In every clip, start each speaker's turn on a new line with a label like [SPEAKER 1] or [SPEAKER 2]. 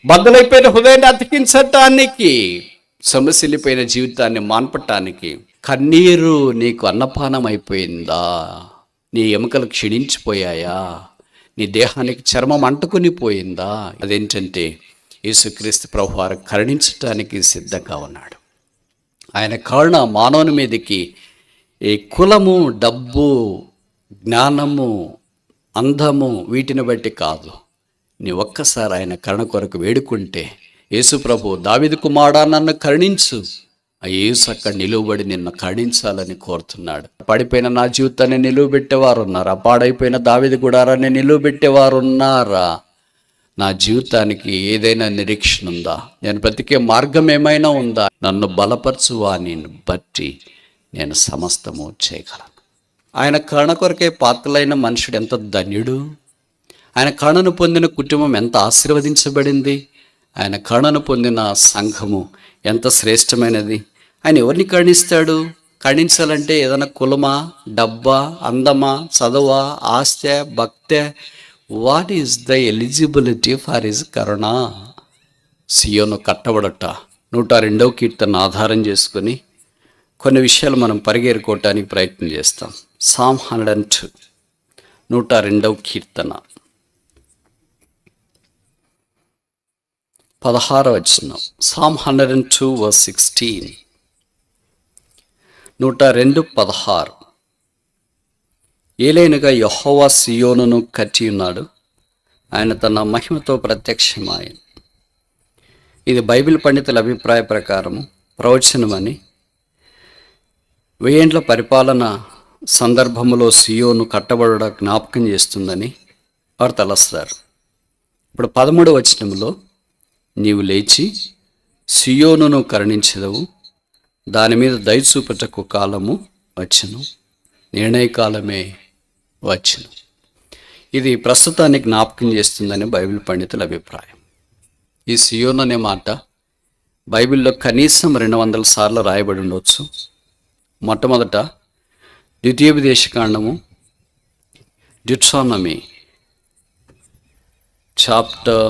[SPEAKER 1] బద్దలైపోయిన హృదయాన్ని అతికించటానికి, సొమ్మసిల్లిపోయిన జీవితాన్ని మాన్పటానికి. కన్నీరు నీకు అన్నపానం అయిపోయిందా? నీ ఎముకలు క్షీణించిపోయాయా? నీ దేహానికి చర్మం అంటుకుని పోయిందా? అదేంటంటే యేసుక్రీస్తు ప్రభువారు కరుణించటానికి సిద్ధంగా ఉన్నాడు. ఆయన కరుణ మానవుని మీదకి ఈ కులము, డబ్బు, జ్ఞానము, అందము వీటిని బట్టి కాదు. నీ ఒక్కసారి ఆయన కరుణ కొరకు వేడుకుంటే, యేసు ప్రభు దావీదు కుమారుడా నన్ను కరుణించు, ఆ యేసు అక్కడ నిలువబడి నిన్ను కరుణించాలని కోరుతున్నాడు. పడిపోయిన నా జీవితాన్ని నిలువబెట్టేవారు ఉన్నారా? పాడైపోయిన దావీదు గుడారాన్ని నిలువబెట్టేవారు ఉన్నారా? నా జీవితానికి ఏదైనా నిరీక్షణ ఉందా? నేను బ్రతికే మార్గం ఏమైనా ఉందా? నన్ను బలపరచువా, నేను బట్టి నేను సమస్తము చేయగలను. ఆయన కరుణ కొరకే పాత్రలైన మనుషుడు ఎంత ధన్యుడు! ఆయన కరుణను పొందిన కుటుంబం ఎంత ఆశీర్వదించబడింది! ఆయన కరుణను పొందిన సంఘము ఎంత శ్రేష్టమైనది! ఆయన ఎవరిని కరుణిస్తాడు? కరుణించాలంటే ఏదైనా కులమా, డబ్బా, అందమా, చదువా, ఆస్తి, భక్తే? What is the eligibility for his కరుణ? సియోను కట్టబడట 102వ కీర్తన ఆధారం చేసుకొని కొన్ని విషయాలు మనం పరిగెరుకోవటానికి ప్రయత్నం చేస్తాం. సామ్ 102, 102వ కీర్తన 16వ వచనం. Psalm 102 verse 16. 102:16. ఏలైనగా యెహోవా సియోనును కట్టి ఉన్నాడు, ఆయన తన మహిమతో ప్రత్యక్షమాయను. ఇది బైబిల్ పండితుల అభిప్రాయ ప్రకారము ప్రవచనమని, 1000 ఏండ్ల పరిపాలన సందర్భంలో సియోను కట్టబడ జ్ఞాపకం చేస్తుందని వారు తలస్తారు. ఇప్పుడు 13వ వచనంలో, నీవు లేచి సియోనును కరుణించెదవు, దాని మీద దయ చూపుటకు కాలము వచ్చును, నిర్ణయ కాలమే వచ్చును. ఇది ప్రస్తుతానికి జ్ఞాపకం చేస్తుందని బైబిల్ పండితుల అభిప్రాయం. ఈ సియోను అనే మాట బైబిల్లో కనీసం 200 సార్లు రాయబడి ఉండవచ్చు. మొట్టమొదట ద్వితీయోపదేశకాండము, డ్యూట్రానమీ చాప్టర్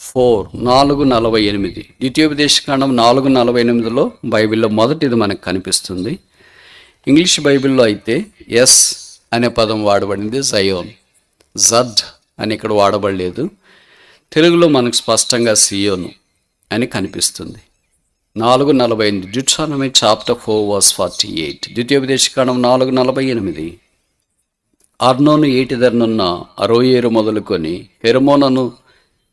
[SPEAKER 1] 4:48. ద్వితీయోపదేశకాండం 4:48లో బైబిల్లో మొదటిది మనకు కనిపిస్తుంది. ఇంగ్లీష్ బైబిల్లో అయితే ఎస్ అనే పదం వాడబడింది, జయోన్. జడ్ అని ఇక్కడ వాడబడలేదు. తెలుగులో మనకు స్పష్టంగా సియోను అని కనిపిస్తుంది. 4:48 డ్యూట్రానమీ చాప్టర్ 4 verse 48. ద్వితీయోపదేశకాండం 4:48. అర్నోను ఏటిదరనున్న అరోయేరు మొదలుకొని హెర్మోనను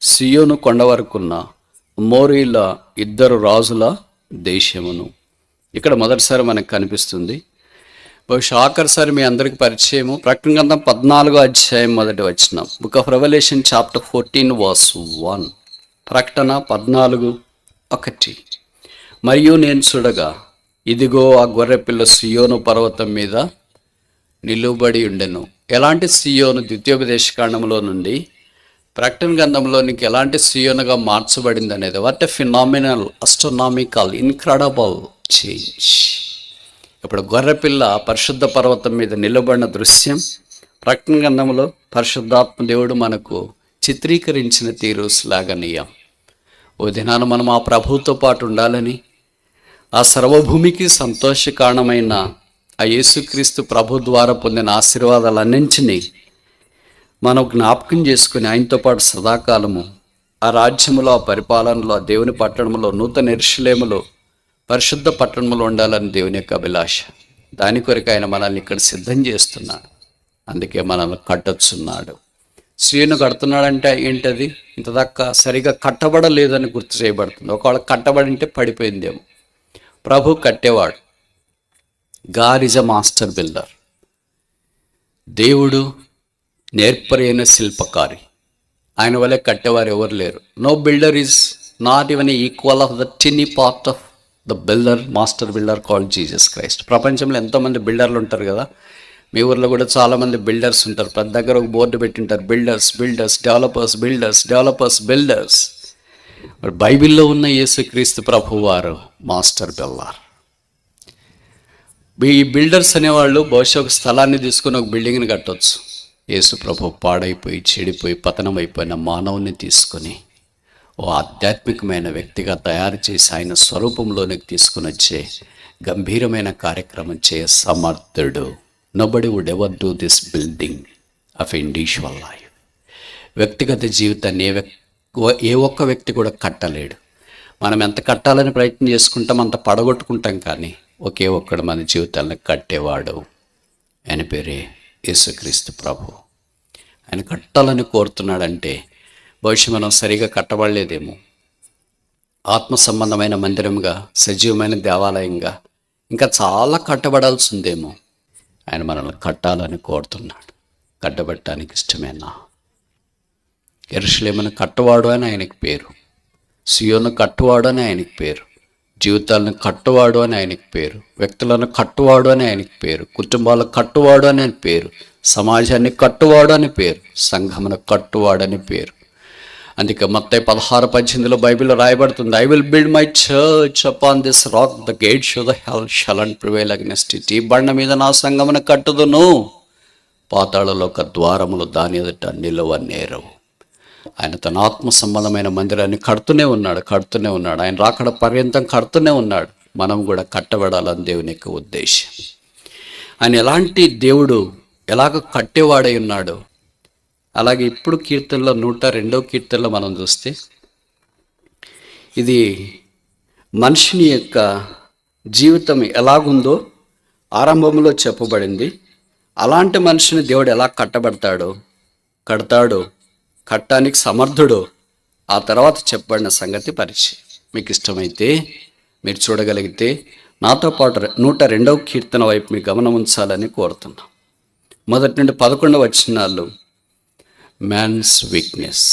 [SPEAKER 1] సియోను కొండ వరకున్న మోరీల 2 రాజుల దేశమును. ఇక్కడ మొదటిసారి మనకు కనిపిస్తుంది. బహుశా ఆఖరిసారి మీ అందరికి పరిచయము ప్రకటన గ్రంథం 14వ అధ్యాయం 1వ వచనం. Book of Revelation chapter 14 verse 1. ప్రకటన 14:1. మరియు నేను చూడగా, ఇదిగో ఆ గొర్రెపిల్ల సియోను పర్వతం మీద నిలువబడి ఉండెను. ఎలాంటి సియోను? ద్వితీయోపదేశకాండంలో నుండి ప్రకటన గ్రంథంలోనికి ఎలాంటి సియోనుగా మార్చబడింది అనేది. What a phenomenal, astronomical, incredible change. ఇప్పుడు గొర్రెపిల్ల పరిశుద్ధ పర్వతం మీద నిలబడిన దృశ్యం ప్రకటన గ్రంథంలో పరిశుద్ధాత్మ దేవుడు మనకు చిత్రీకరించిన తీరు శ్లాఘనీయం. ఓ దినాన మనం ఆ ప్రభువుతో పాటు ఉండాలని, ఆ సర్వభూమికి సంతోష కారణమైన ఆ యేసుక్రీస్తు ప్రభు ద్వారా పొందిన ఆశీర్వాదాలన్నింటినీ మనం జ్ఞాపకం చేసుకుని ఆయనతో పాటు సదాకాలము ఆ రాజ్యములో, ఆ పరిపాలనలో, ఆ దేవుని పట్టణంలో, నూతన యెరూషలేములో, పరిశుద్ధ పట్టణంలో ఉండాలని దేవుని యొక్క అభిలాష. దాని కొరకు ఆయన మనల్ని ఇక్కడ సిద్ధం చేస్తున్నాడు. అందుకే మనల్ని కట్టొచ్చున్నాడు. సియోను కడుతున్నాడంటే ఏంటది? ఇంతదాకా సరిగా కట్టబడలేదని గుర్తు చేయబడుతుంది. ఒకవేళ కట్టబడి ఉంటే పడిపోయిందేమో. ప్రభు కట్టేవాడు. God is a master builder. దేవుడు నేర్పరైన శిల్పకారి. ఆయన వల్లే కట్టేవారు ఎవరు లేరు. No builder is not even equal of the tiny part of the builder, master builder called Jesus Christ. ప్రపంచంలో ఎంతోమంది బిల్డర్లు ఉంటారు కదా. మీ ఊర్లో కూడా చాలామంది బిల్డర్స్ ఉంటారు. ప్రతి దగ్గర ఒక బోర్డు పెట్టింటారు, builders, builders, developers, builders, developers, builders. మరి బైబిల్లో ఉన్న యేసుక్రీస్తు ప్రభువారు మాస్టర్ బిల్డర్. ఈ బిల్డర్స్ అనేవాళ్ళు బహుశా ఒక స్థలాన్ని తీసుకుని ఒక బిల్డింగ్ని కట్టవచ్చు. యేసు ప్రభు పాడైపోయి చెడిపోయి పతనమైపోయిన మానవుని తీసుకొని ఓ ఆధ్యాత్మికమైన వ్యక్తిగా తయారు చేసి ఆయన స్వరూపంలోనికి తీసుకుని వచ్చే గంభీరమైన కార్యక్రమం చేయ సమర్థుడు. Nobody would ever do this building of individual life. వ్యక్తిగత జీవితాన్ని ఏ ఒక్క వ్యక్తి కూడా కట్టలేడు. మనం ఎంత కట్టాలని ప్రయత్నం చేసుకుంటాం అంత పడగొట్టుకుంటాం, కానీ ఒకే ఒక్కడు మన జీవితాలను కట్టేవాడు. ఆయన పేరే యేసుక్రీస్తు ప్రభు. ఆయన కట్టాలని కోరుతున్నాడంటే బహుశా మనం సరిగా కట్టబడలేదేమో. ఆత్మ సంబంధమైన మందిరంగా, సజీవమైన దేవాలయంగా ఇంకా చాలా కట్టబడాల్సి ఉందేమో. ఆయన మనల్ని కట్టాలని కోరుతున్నాడు. కట్టబడటానికి ఇష్టమేనా? యెరూషలేమును కట్టువాడు అని ఆయనకి పేరు, సియోను కట్టువాడు అని ఆయనకి పేరు, జీవితాలను కట్టువాడు అని ఆయనకి పేరు, వ్యక్తులను కట్టువాడు అని ఆయనకి పేరు, కుటుంబాలను కట్టువాడు అని పేరు, సమాజాన్ని కట్టువాడు అని పేరు, సంఘమును కట్టువాడు అని పేరు. అందుకే మత్తయి 16:18 బైబిల్లో రాయబడుతుంది, I will build my church upon this rock, the gates of the hell shall not prevail against it. ఈ బండ మీద నా సంఘమును కట్టుదును, పాతాళలోక ద్వారములు దాని ఎదుట నిలువనేరవు. ఆయన తన ఆత్మ సంబంధమైన మందిరాన్ని కడుతూనే ఉన్నాడు. ఆయన రాకడ పర్యంతం కడుతూనే ఉన్నాడు. మనం కూడా కట్టబడాలని దేవుని యొక్క ఉద్దేశం. ఆయన ఎలాంటి దేవుడు, ఎలాగ కట్టేవాడై ఉన్నాడు. అలాగే ఇప్పుడు కీర్తనలో 102వ కీర్తనలో మనం చూస్తే ఇది మనిషిని యొక్క జీవితం ఎలాగుందో ఆరంభంలో చెప్పబడింది. అలాంటి మనిషిని దేవుడు ఎలా కడతాడు, కట్టడానికి సమర్థుడు. ఆ తర్వాత చెప్పబడిన సంగతి పరిచయం. మీకు ఇష్టమైతే మీరు చూడగలిగితే నాతో పాటు 102వ కీర్తన వైపు మీ గమనం ఉంచాలని కోరుతున్నాం. 1 నుండి 11 వచనాలు మ్యాన్స్ వీక్నెస్,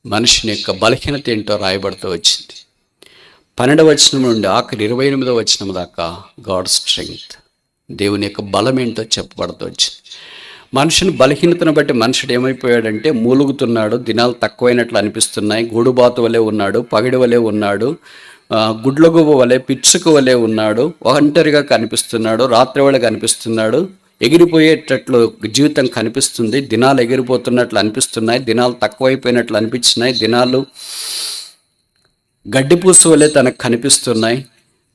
[SPEAKER 1] మనిషిని యొక్క బలహీనత ఏంటో రాయబడుతూ వచ్చింది. 12వ వచనం నుండి ఆఖరి 28వ వచనం దాకా గాడ్ స్ట్రెంగ్త్, దేవుని యొక్క బలం ఏంటో చెప్పబడుతూ వచ్చింది. మనుషుని బలహీనతను బట్టి మనుషుడు ఏమైపోయాడంటే మూలుగుతున్నాడు, దినాలు తక్కువైనట్లు అనిపిస్తున్నాయి, గూడుబాతు వలె ఉన్నాడు, పగిడి వలె ఉన్నాడు, గుడ్లగువ్వ వలె పిచ్చుక వలె ఉన్నాడు, ఒంటరిగా కనిపిస్తున్నాడు, రాత్రి వేళ కనిపిస్తున్నాడు, ఎగిరిపోయేటట్లు జీవితం కనిపిస్తుంది, దినాలు ఎగిరిపోతున్నట్లు అనిపిస్తున్నాయి, దినాలు తక్కువైపోయినట్లు అనిపించినాయి, దినాలు గడ్డిపూసు వలె తనకు కనిపిస్తున్నాయి,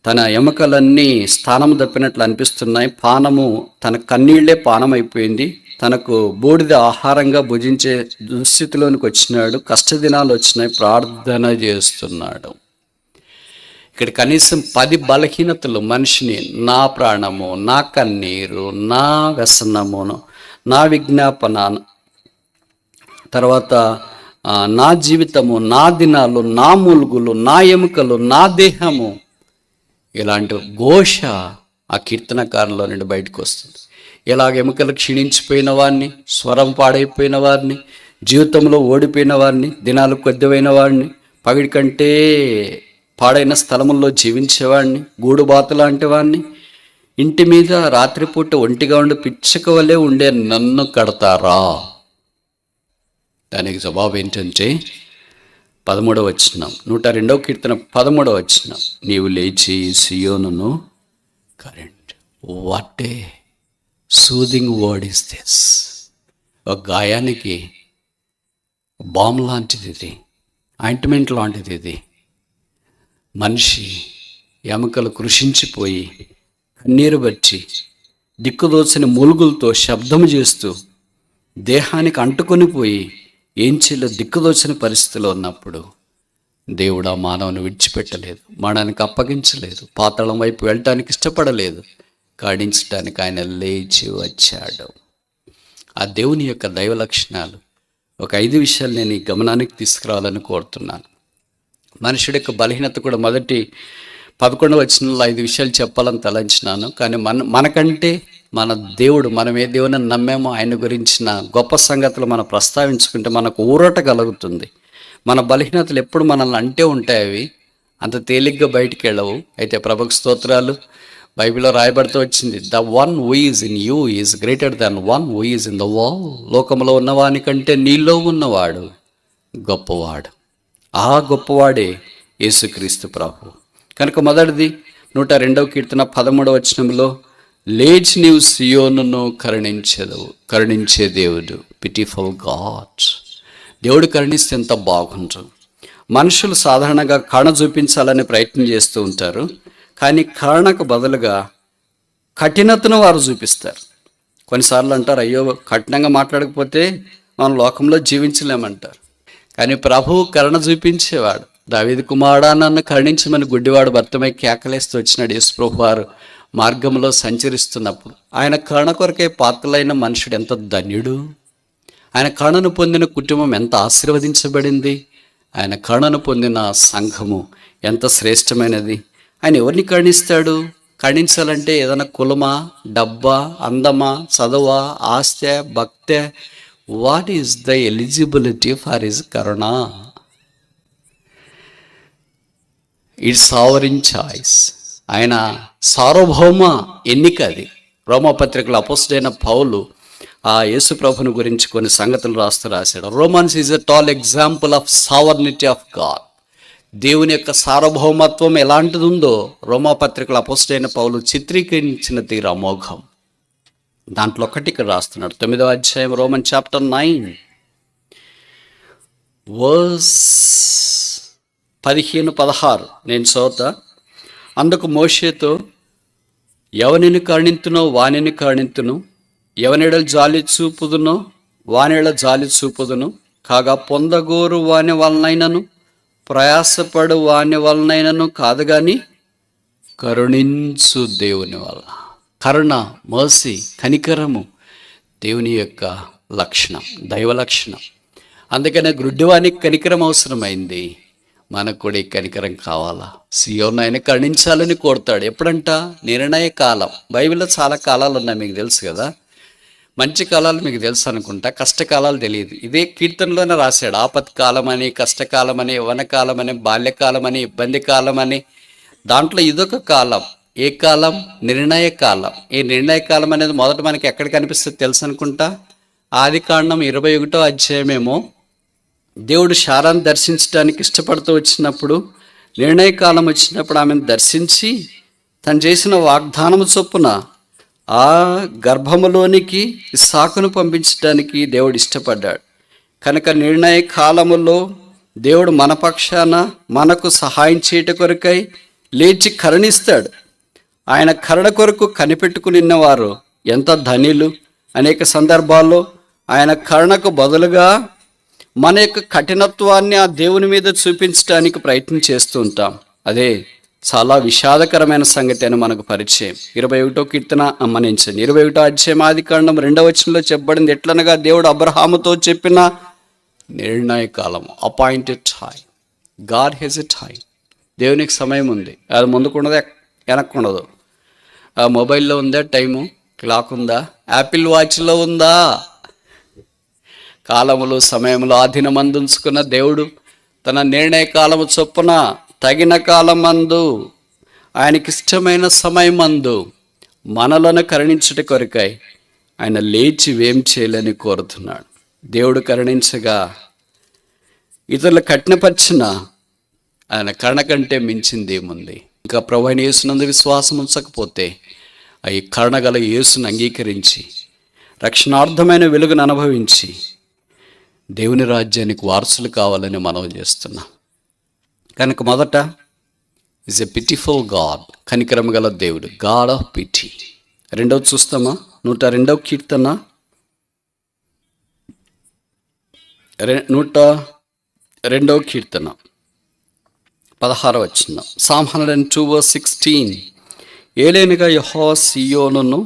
[SPEAKER 1] తన ఎముకలన్నీ స్థానము తప్పినట్లు అనిపిస్తున్నాయి, పానము తన కన్నీళ్లే పానం అయిపోయింది, తనకు బూడిద ఆహారంగా భుజించే దుస్థితిలోనికి వచ్చినాడు, కష్టదినాలు వచ్చినాయి, ప్రార్థన చేస్తున్నాడు. ఇక్కడ కనీసం 10 బలహీనతలు మనిషిని, నా ప్రాణము, నా కన్నీరు, నా వ్యసనమును, నా విజ్ఞాపన, తర్వాత నా జీవితము, నా దినాలు, నా మూలుగులు, నా ఎముకలు, నా దేహము, ఇలాంటి ఘోష ఆ కీర్తనకారులో నుండి బయటకు వస్తుంది. ఇలాగ ఎముకలు క్షీణించిపోయిన వారిని, స్వరం పాడైపోయిన వారిని, జీవితంలో ఓడిపోయిన వారిని, దినాలు కొద్దివైన వారిని, పగిడి కంటే పాడైన స్థలముల్లో జీవించేవాడిని, గూడుబాతు లాంటి వాడిని, ఇంటి మీద రాత్రిపూట ఒంటిగా ఉండి పిచ్చక వలె ఉండే నన్ను కడతారా? దానికి జవాబు ఏంటంటే 13వ వచనం, 102వ కీర్తన 13వ వచనం, నీవు లేచి సియోనును కరెంట్. What a soothing word is this. ఒక గాయానికి బాంబ్ లాంటిది ఇది, ఆయింట్మెంట్ లాంటిది ఇది. మనిషి ఎముకలు కృషించిపోయి కన్నీరు బట్టి దిక్కుదోచని మూలుగులతో శబ్దము చేస్తూ దేహానికి అంటుకొని పోయి ఏం చేయలో దిక్కుదోచని పరిస్థితిలో ఉన్నప్పుడు దేవుడు ఆ మానవుని విడిచిపెట్టలేదు, మరణానికి అప్పగించలేదు, పాతాళం వైపు వెళ్ళటానికి ఇష్టపడలేదు, కాడించడానికి ఆయన లేచి వచ్చాడు. ఆ దేవుని యొక్క దైవ లక్షణాలు ఒక 5 విషయాలు నేను ఈ గమనానికి తీసుకురావాలని కోరుతున్నాను. మనుషుడి యొక్క బలహీనత కూడా మొదటి 11వ వచనంలో 5 విషయాలు చెప్పాలని తలంచినాను. కానీ మనకంటే మన దేవుడు, మనం ఏ దేవుని నమ్మేమో ఆయన గురించిన గొప్ప సంగతులు మనం ప్రస్తావించుకుంటే మనకు ఊరట కలుగుతుంది. మన బలహీనతలు ఎప్పుడు మనల్ని అంటే ఉంటాయి, అవి అంత తేలిగ్గా బయటికి వెళ్ళవు. అయితే ప్రభుకు స్తోత్రాలు. బైబిల్లో రాయబడుతూ వచ్చింది, the one who is in you is greater than one who is in the world. లోకంలో ఉన్నవాని కంటే నీలో ఉన్నవాడు గొప్పవాడు. ఆ గొప్పవాడే యేసుక్రీస్తు ప్రభు. కనుక మొదటిది 102వ కీర్తన 13వ వచనంలో లేచి నీవు సియోనును కరుణించే దేవుడు. Pitiful God. దేవుడు కరుణిస్తే ఎంత బాగుంటుంది. మనుషులు సాధారణంగా కరుణ చూపించాలని ప్రయత్నం చేస్తూ ఉంటారు, కానీ కరుణకు బదులుగా కఠినతను వారు చూపిస్తారు. కొన్నిసార్లు అంటారు, అయ్యో కఠినంగా మాట్లాడకపోతే మనం లోకంలో జీవించలేమంటారు. కానీ ప్రభువు కరుణ చూపించేవాడు. దావీదు కుమారుడా నన్ను కరుణించమని గుడ్డివాడు భర్తమై కేకలేస్తూ వచ్చినాడు. యేసు ప్రభువు వారు మార్గంలో సంచరిస్తున్నప్పుడు ఆయన కరుణ కొరకే పాత్రలైన మనుషుడు ఎంత ధన్యుడు. ఆయన కరుణను పొందిన కుటుంబం ఎంత ఆశీర్వదించబడింది. ఆయన కరుణను పొందిన సంఘము ఎంత శ్రేష్టమైనది. ఆయన ఎవరిని కరుణిస్తాడు? కరుణించాలంటే ఏదైనా కులమా, డబ్బా, అందమా, చదువా, ఆస్తి, భక్తే? What is the eligibility for his కరుణ? It's sovereign choice. ఆయన సార్వభౌమ ఎన్నిక అది. రోమాపత్రికలో అపోస్తలుడైన పౌలు ఆ యేసు ప్రభుని గురించి కొన్ని సంగతులు రాశాడు. Romans is a tall example of sovereignty of God. దేవుని యొక్క సార్వభౌమత్వం ఎలాంటిది ఉందో రోమాపత్రికలో అపోస్తలుడైన పౌలు చిత్రీకరించిన తీరు అమోఘం. దాంట్లో ఒకటి ఇక్కడ రాస్తున్నాడు. 9వ అధ్యాయం రోమన్ చాప్టర్ 9 వర్స్ 15-16 నేను చదువుతా. అందుకు మోషేతో, ఎవనిని కరుణింతునో వానిని కరుణింతును, ఎవనిడల జాలి చూపుదునో వానిడల జాలి చూపుదును, కాగా పొందగోరు వాని వలనైనను ప్రయాసపడు వాని వలనైనను కాదు కానీ కరుణించు దేవుని వల్ల. కరుణ, మర్సీ, కనికరము దేవుని యొక్క లక్షణం, దైవ లక్షణం. అందుకనే గ్రుడ్డివానికి కనికరం అవసరమైంది. మనకు కూడా ఈ కనికరం కావాలా? సియోను ఆయన కరుణించాలని కోరుతాడు. ఎప్పుడంట? నిర్ణయ కాలం. బైబిల్లో చాలా కాలాలు ఉన్నాయి, మీకు తెలుసు కదా. మంచి కాలాలు మీకు తెలుసు అనుకుంటా, కష్టకాలాలు తెలియదు. ఇదే కీర్తనలోనే రాశాడు. ఆపత్కాలం అని, కష్టకాలం అని, యవ్వనకాలం అని, బాల్యకాలం అని, ఇబ్బంది కాలం అని. దాంట్లో ఇదొక కాలం. ఏ కాలం? నిర్ణయ కాలం. ఈ నిర్ణయ కాలం అనేది మొదట మనకి ఎక్కడ కనిపిస్తుంది తెలుసు అనుకుంటా? ఆదికాండం 21వ అధ్యాయమేమో. దేవుడు శారాను దర్శించడానికి ఇష్టపడుతూ వచ్చినప్పుడు, నిర్ణయకాలం వచ్చినప్పుడు ఆమెను దర్శించి తను చేసిన వాగ్దానము చొప్పున ఆ గర్భములోనికి ఇస్సాకును పంపించడానికి దేవుడు ఇష్టపడ్డాడు. కనుక నిర్ణయ కాలములో దేవుడు మన పక్షాన మనకు సహాయం చేయట కొరకై లేచి కరుణిస్తాడు. ఆయన కరుణ కొరకు కనిపెట్టుకునిన్నవారు ఎంత ధనిలు. అనేక సందర్భాల్లో ఆయన కరుణకు బదులుగా మన యొక్క కఠినత్వాన్ని ఆ దేవుని మీద చూపించడానికి ప్రయత్నం చేస్తూ ఉంటాం. అదే చాలా విషాదకరమైన సంగతి అని మనకు పరిచయం. 21వ కీర్తన అమ్మనించండి. 21వ అధ్యాయం ఆదికాండం 2వ వచనంలో చెప్పబడింది ఎట్లనగా, దేవుడు అబ్రహాముతో చెప్పిన నిర్ణయ కాలం, appointed time. God has a time. దేవునికి సమయం ఉంది. అది ముందుకుండదు, వెనక్కుండదు. ఆ మొబైల్లో ఉందా టైము? క్లాక్ ఉందా? యాపిల్ వాచ్లో ఉందా? కాలములు సమయములు ఆధీనమందుంచుకున్న దేవుడు తన నిర్ణయ కాలము చొప్పున తగిన కాలమందు ఆయనకిష్టమైన సమయమందు మనలను కరుణించుట కొరకై ఆయన లేచి వేం చేయాలని కోరుతున్నాడు. దేవుడు కరుణించగా ఇతరులు కఠినపరిచిన ఆయన కరుణ కంటే మించింది ఏముంది? ఇంకా ప్రభువైన యేసునందు విశ్వాసం ఉంచకపోతే ఈ కరుణ గల యేసును అంగీకరించి రక్షణార్థమైన వెలుగును అనుభవించి దేవుని రాజ్యానికి వారసులు కావాలని మనవి చేస్తున్నాం. కనుక మొదట ఈజ్ ఎ పిటిఫుల్ గాడ్, కనికరం గల దేవుడు, గాడ్ ఆఫ్ పిటీ. రెండవది చూస్తామా? 102వ కీర్తన 102వ కీర్తన 16వ వచనం. Psalm 102:16. ఏలైనగా యెహోవా సీయోనును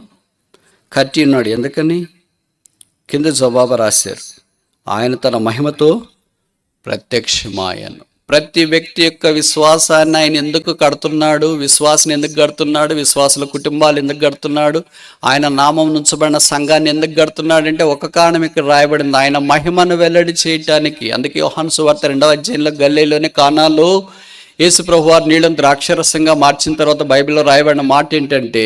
[SPEAKER 1] కట్టి ఉన్నాడు. ఎందుకని? కింద జవాబు రాశారు, ఆయన తన మహిమతో ప్రత్యక్షమాయను. ప్రతి వ్యక్తి యొక్క విశ్వాసాన్ని ఆయన ఎందుకు కడుతున్నాడు? విశ్వాసాన్ని ఎందుకు కడుతున్నాడు? విశ్వాసుల కుటుంబాలు ఎందుకు కడుతున్నాడు? ఆయన నామం నుంచబడిన సంఘాన్ని ఎందుకు కడుతున్నాడు అంటే ఒక కారణం ఇక్కడ రాయబడింది, ఆయన మహిమను వెల్లడి చేయటానికి. అందుకే యోహాను సువార్త 2వ అధ్యాయంలో గలిలయలోని కానాలో యేసు ప్రభువారు నీళ్ళను ద్రాక్షరసంగా మార్చిన తర్వాత బైబిల్లో రాయబడిన మాట ఏంటంటే,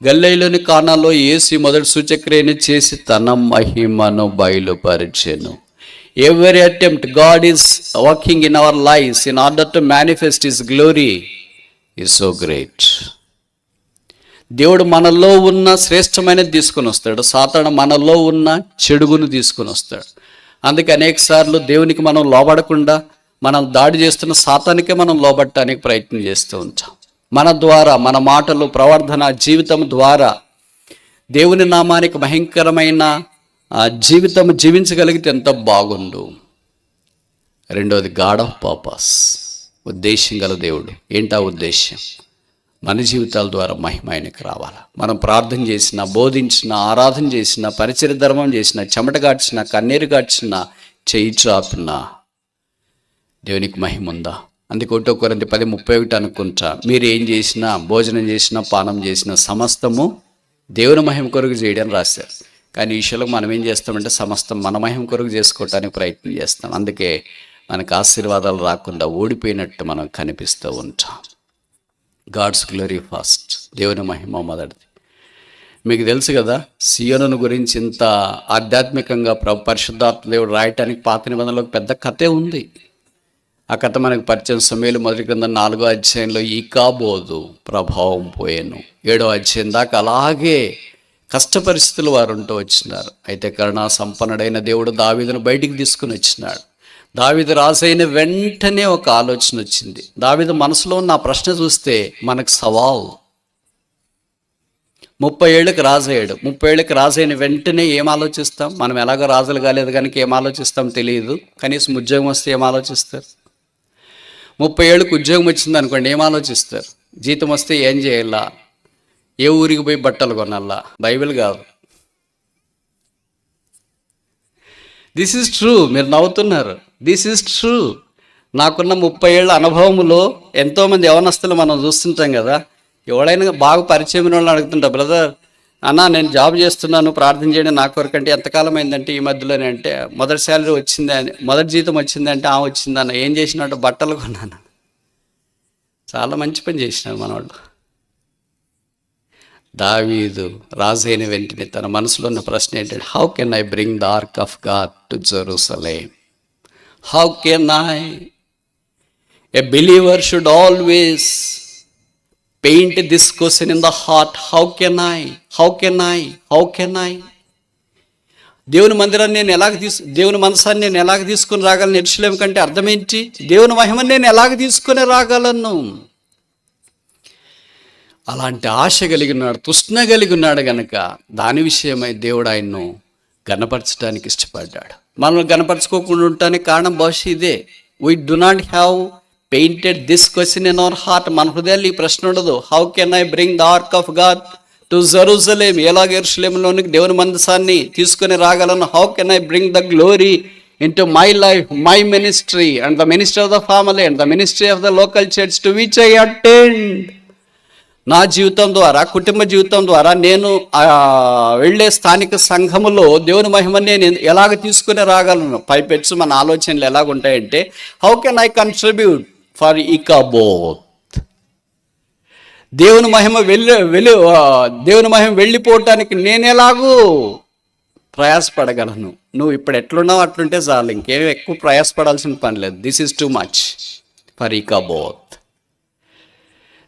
[SPEAKER 1] గలిలయలోని కానాలో యేసు మొదటి సూచక్రియను చేసి తన మహిమను బయలుపరిచెను. Every attempt God is working in our lives in order to manifest His glory is so great. దేవుడు మనలో ఉన్న శ్రేష్టమైనది తీసుకొని వస్తాడు, సాతాను మనలో ఉన్న చెడుగును తీసుకొని వస్తాడు. అందుకే అనేక సార్లు దేవునికి మనం లోబడకుండా మనం దాడి చేస్తున్న సాతానికే మనం లోబడటానికి ప్రయత్నం చేస్తూ ఉంటాం. మన ద్వారా, మన మాటలు, ప్రవర్తన, జీవితం ద్వారా దేవుని నామానికి భయంకరమైన జీవితం జీవించగలిగితే ఎంత బాగుండు. రెండోది గాడ్ ఆఫ్ పర్పస్, ఉద్దేశం గల దేవుడు. ఏంటా ఉద్దేశం? మన జీవితాల ద్వారా మహిమ ఆయనకు రావాలా. మనం ప్రార్థన చేసిన, బోధించిన, ఆరాధన చేసిన, పరిచయ ధర్మం చేసిన, చెమట గాడ్చిన, కన్నీరు గాడ్చిన, చెయ్యి చాపిన దేవునికి మహిమ ఉందా? అందుకే 1 కొరింథీ 10:31 అనుకుంటా, మీరు ఏం చేసినా, భోజనం చేసినా, పానం చేసినా సమస్తము దేవుని మహిమ కొరకు చేయడానికి రాశారు. కానీ ఈ విషయంలో మనం ఏం చేస్తామంటే సమస్తం మన మహిమ కొరకు చేసుకోవటానికి ప్రయత్నం చేస్తాం. అందుకే మనకు ఆశీర్వాదాలు రాకుండా ఓడిపోయినట్టు మనం కనిపిస్తూ ఉంటాం. గాడ్స్ గ్లోరీ ఫస్ట్, దేవుని మహిమ మొదటిది. మీకు తెలుసు కదా, సియోనును గురించి ఇంత ఆధ్యాత్మికంగా పరిశుద్ధాత్మ దేవుడు రాయటానికి పాత నిబంధనలో పెద్ద కథే ఉంది. ఆ కథ మనకు పరిచయం. సమూయేలు మొదటి గ్రంథం 4వ అధ్యాయంలో ఈకాబోదు ప్రభావం పోయాను. 7వ అధ్యాయం దాకా అలాగే కష్ట పరిస్థితులు వారు ఉంటూ వచ్చినారు. అయితే కరుణా సంపన్నుడైన దేవుడు దావీదును బయటికి తీసుకుని వచ్చినాడు. దావీదు రాజైన వెంటనే ఒక ఆలోచన వచ్చింది. దావీదు మనసులో ఉన్న ఆ ప్రశ్న చూస్తే మనకు సవాల్. 30 ఏళ్ళకి రాజయ్యాడు. 30 ఏళ్ళకి రాజైన వెంటనే ఏం ఆలోచిస్తాం? మనం ఎలాగో రాజులు కాలేదు కనుక ఏం ఆలోచిస్తాం తెలియదు. కనీసం ఉద్యోగం వస్తే ఏం ఆలోచిస్తారు? 30 ఏళ్ళకి ఉద్యోగం వచ్చింది అనుకోండి, ఏం ఆలోచిస్తారు? జీతం వస్తే ఏం చేయాలా? ఏ ఊరికి పోయి బట్టలు కొనాలా? బైబిల్ కాదు. This is true. మీరు నవ్వుతున్నారు. This is true. నాకున్న 30 ఏళ్ళ అనుభవంలో ఎంతోమంది యవనస్తులు మనం చూస్తుంటాం కదా. ఎవడైనా బాగా పరిచయం వాళ్ళని అడుగుతుంటా, బ్రదర్ అన్న నేను జాబ్ చేస్తున్నాను, ప్రార్థన చేయడం నా కొరకంటే ఎంతకాలం అయిందంటే ఈ మధ్యలోనే, అంటే మొదటి శాలరీ వచ్చింది అని, మొదటి జీతం వచ్చిందంటే వచ్చిందన్న. ఏం చేసినట్టు? బట్టలు కొన్నాను. చాలా మంచి పని చేసినాడు మనవాళ్ళు. దావీదు రాజైన వెంటనే తన మనసులో ఉన్న ప్రశ్న ఏంటంటే, how can I bring the ark of God to Jerusalem? How can I? A believer should always paint this question in the heart. How can I? How can I? How can I? దేవుని మందిరాన్ని నేను దేవుని మనసాన్ని నేను ఎలాగ తీసుకుని రాగలను? ఎరుషలేము కంటే అర్థం ఏంటి? దేవుని మహిమని నేను ఎలాగ తీసుకుని రాగలను? అలాంటి ఆశ కలిగి ఉన్నాడు, తృష్ణ కలిగి ఉన్నాడు గనక దాని విషయమై దేవుడు ఆయన్ను గణపరచడానికి ఇష్టపడ్డాడు. మనం గణపరచుకోకుండా ఉండటానికి కారణం బహుశా ఇదే. We do not have painted this question in our heart. మన హృదయాల్లో ఈ ప్రశ్న ఉండదు. How can I bring the ark of God to Jerusalem? ఎలాగ యెరూషలేములోనికి దేవుని మందసాన్ని తీసుకుని రాగలను? How can I bring the glory into my life, my ministry and the ministry of the family and the ministry of the local church to which I attend. నా జీవితం ద్వారా, కుటుంబ జీవితం ద్వారా నేను వెళ్ళే స్థానిక సంఘములో దేవుని మహిమని నేను ఎలాగ తీసుకుని రాగలను? పైపెచ్చు మన ఆలోచనలు ఎలాగుంటాయంటే, how can I contribute for Ichabod? దేవుని మహిమ దేవుని మహిమ వెళ్ళిపోవటానికి నేను ఎలాగూ ప్రయాసపడగలను? నువ్వు ఇప్పుడు ఎట్లున్నావు అట్లుంటే చాలు, ఇంకేం ఎక్కువ ప్రయాసపడాల్సిన పని లేదు. This is too much for Ichabod.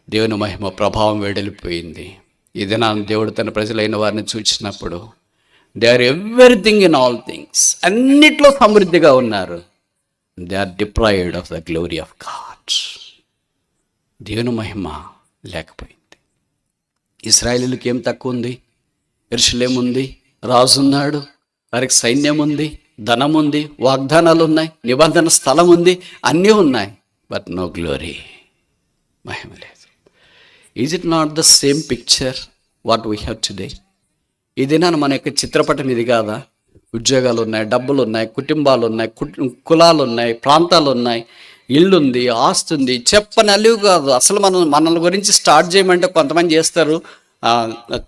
[SPEAKER 1] దేవుని మహిమ ప్రభావం వెడలిపోయింది. ఇది నా దేవుడు తన ప్రజలైన వారిని చూచినప్పుడు, they are everything in all things, అన్నిట్లో సమృద్ధిగా ఉన్నారు. They are deprived of the glory of God. దేవుని మహిమ లేకపోయింది. ఇశ్రాయేలీయులకి ఏం తక్కువ ఉంది? యెరూషలేము ఉంది, రాజు ఉన్నాడు, వారికి సైన్యం ఉంది, ధనం ఉంది, వాగ్దానాలు ఉన్నాయి, నిబంధన స్థలం ఉంది, అన్నీ ఉన్నాయి. బట్ నో గ్లోరీ, మహిమ లేదు. Is it not the same picture what we have today? ఇదేనా మన యొక్క చిత్రపటం? ఇది కాదా? ఉద్యోగాలు ఉన్నాయి, డబ్బులు ఉన్నాయి, కుటుంబాలు ఉన్నాయి, కులాలు ఉన్నాయి, ప్రాంతాలు ఉన్నాయి, ఇల్లు ఉంది, ఆస్తి ఉంది. చెప్పని అలివి కాదు. అసలు మనల్ని గురించి స్టార్ట్ చేయమంటే కొంతమంది చేస్తారు,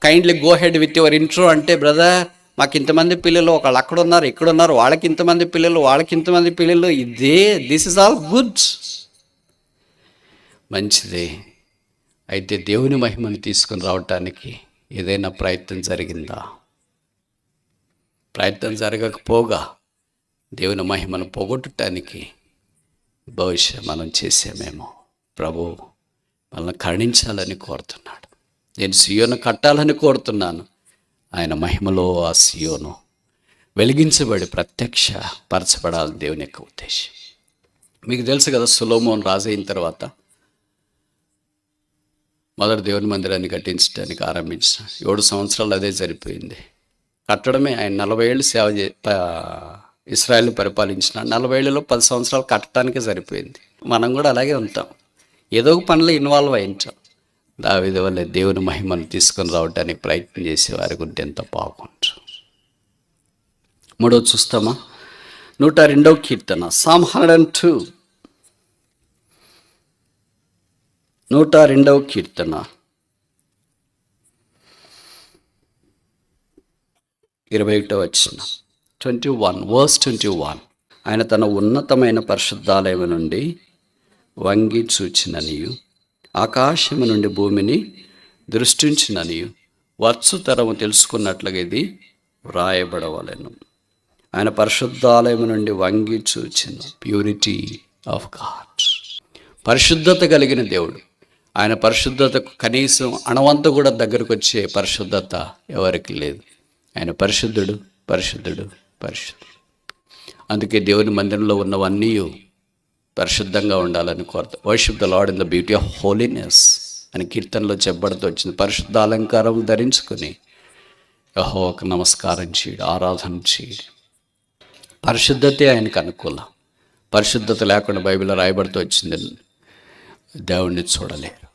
[SPEAKER 1] kindly go head with your intro అంటే, బ్రదర్ మాకు ఇంతమంది పిల్లలు, ఒకళ్ళు అక్కడ ఉన్నారు, ఇక్కడ ఉన్నారు, వాళ్ళకి ఇంతమంది పిల్లలు, వాళ్ళకి ఇంతమంది పిల్లలు, ఇదే. దిస్ ఇస్ ఆల్ గుడ్, మంచిదే. అయితే దేవుని మహిమను తీసుకుని రావటానికి ఏదైనా ప్రయత్నం జరిగిందా? ప్రయత్నం జరగకపోగా దేవుని మహిమను పోగొట్టడానికి బహుశా మనం చేసామేమో. ప్రభు మనల్ని కరుణించాలని కోరుతున్నాడు. నేను సియోను కట్టాలని కోరుతున్నాను. ఆయన మహిమలో ఆ సియోను వెలిగించబడి ప్రత్యక్ష పరచబడాలని దేవుని యొక్క ఉద్దేశం. మీకు తెలుసు కదా, సొలొమోను రాజు అయిన తర్వాత మొదటి దేవుని మందిరాన్ని కట్టించడానికి ఆరంభించిన 7 సంవత్సరాలు అదే సరిపోయింది. కట్టడమే ఆయన 40 ఏళ్ళు ఇశ్రాయేలు పరిపాలించిన 40 ఏళ్ళలో 10 సంవత్సరాలు కట్టడానికే సరిపోయింది. మనం కూడా అలాగే ఉంటాం, ఏదో ఒక పనిలో ఇన్వాల్వ్ అయి ఉంటాం. దావీదు వల్ల దేవుని మహిమను తీసుకొని రావడానికి ప్రయత్నం చేసేవారికి ఉంటే ఎంత బాగుంటారు. 3 చూస్తామా? 102వ కీర్తన, Psalm 102, 102వ కీర్తన 21వ వచనం, 21 ఆయన తన ఉన్నతమైన పరిశుద్ధాలయము నుండి వంగి చూచిననియు, ఆకాశము నుండి భూమిని దృష్టించిననియు, వచ్చు తరము తెలుసుకున్నట్లుగా ఇది వ్రాయబడవలెను. ఆయన పరిశుద్ధాలయము నుండి వంగి చూచిన, ప్యూరిటీ ఆఫ్ గాడ్, పరిశుద్ధత కలిగిన దేవుడు. ఆయన పరిశుద్ధతకు కనీసం అణవంత కూడా దగ్గరకు వచ్చే పరిశుద్ధత ఎవరికి లేదు. ఆయన పరిశుద్ధుడు, పరిశుద్ధుడు, పరిశుద్ధుడు. అందుకే దేవుని మందిరంలో ఉన్నవన్నీ పరిశుద్ధంగా ఉండాలని కోరుతా. Worship the lord in the beauty of holiness అని కీర్తనలో చెప్పబడుతూ వచ్చింది. పరిశుద్ధ అలంకారం ధరించుకొని యెహోవాకు నమస్కారం చేయడం, ఆరాధన చేయడం. పరిశుద్ధతే ఆయనకు అనుకూలం. పరిశుద్ధత లేకుండా బైబిల్లో రాయబడుతూ వచ్చింది, దేవుణ్ణి చూడలేరు.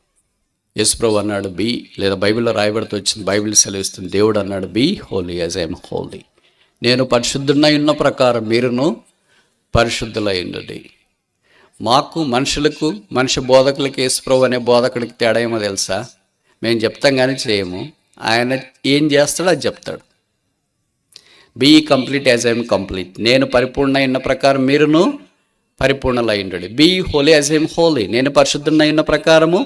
[SPEAKER 1] యేసుప్రభు అన్నాడు బీ, లేదా బైబిల్లో రాయబడుతూ వచ్చింది, బైబిల్ సెలవిస్తుంది, దేవుడు అన్నాడు be holy as I'm holy. నేను పరిశుద్ధుడై ఉన్న ప్రకారం మీరును పరిశుద్ధులై ఉండండి. మాకు మనుషులకు, మనిషి బోధకులకి, యేసుప్రభు అనే బోధకుడికి తేడా ఏమో తెలుసా? మేము చెప్తాం కానీ చేయము, ఆయన ఏం చేస్తాడో అది చెప్తాడు. Be complete as I'm complete. నేను పరిపూర్ణ అయిన ప్రకారం మీరును పరిపూర్ణలై ఉండండి. Be holy as I'm holy. నేను పరిశుద్ధుడై ఉన్న ప్రకారము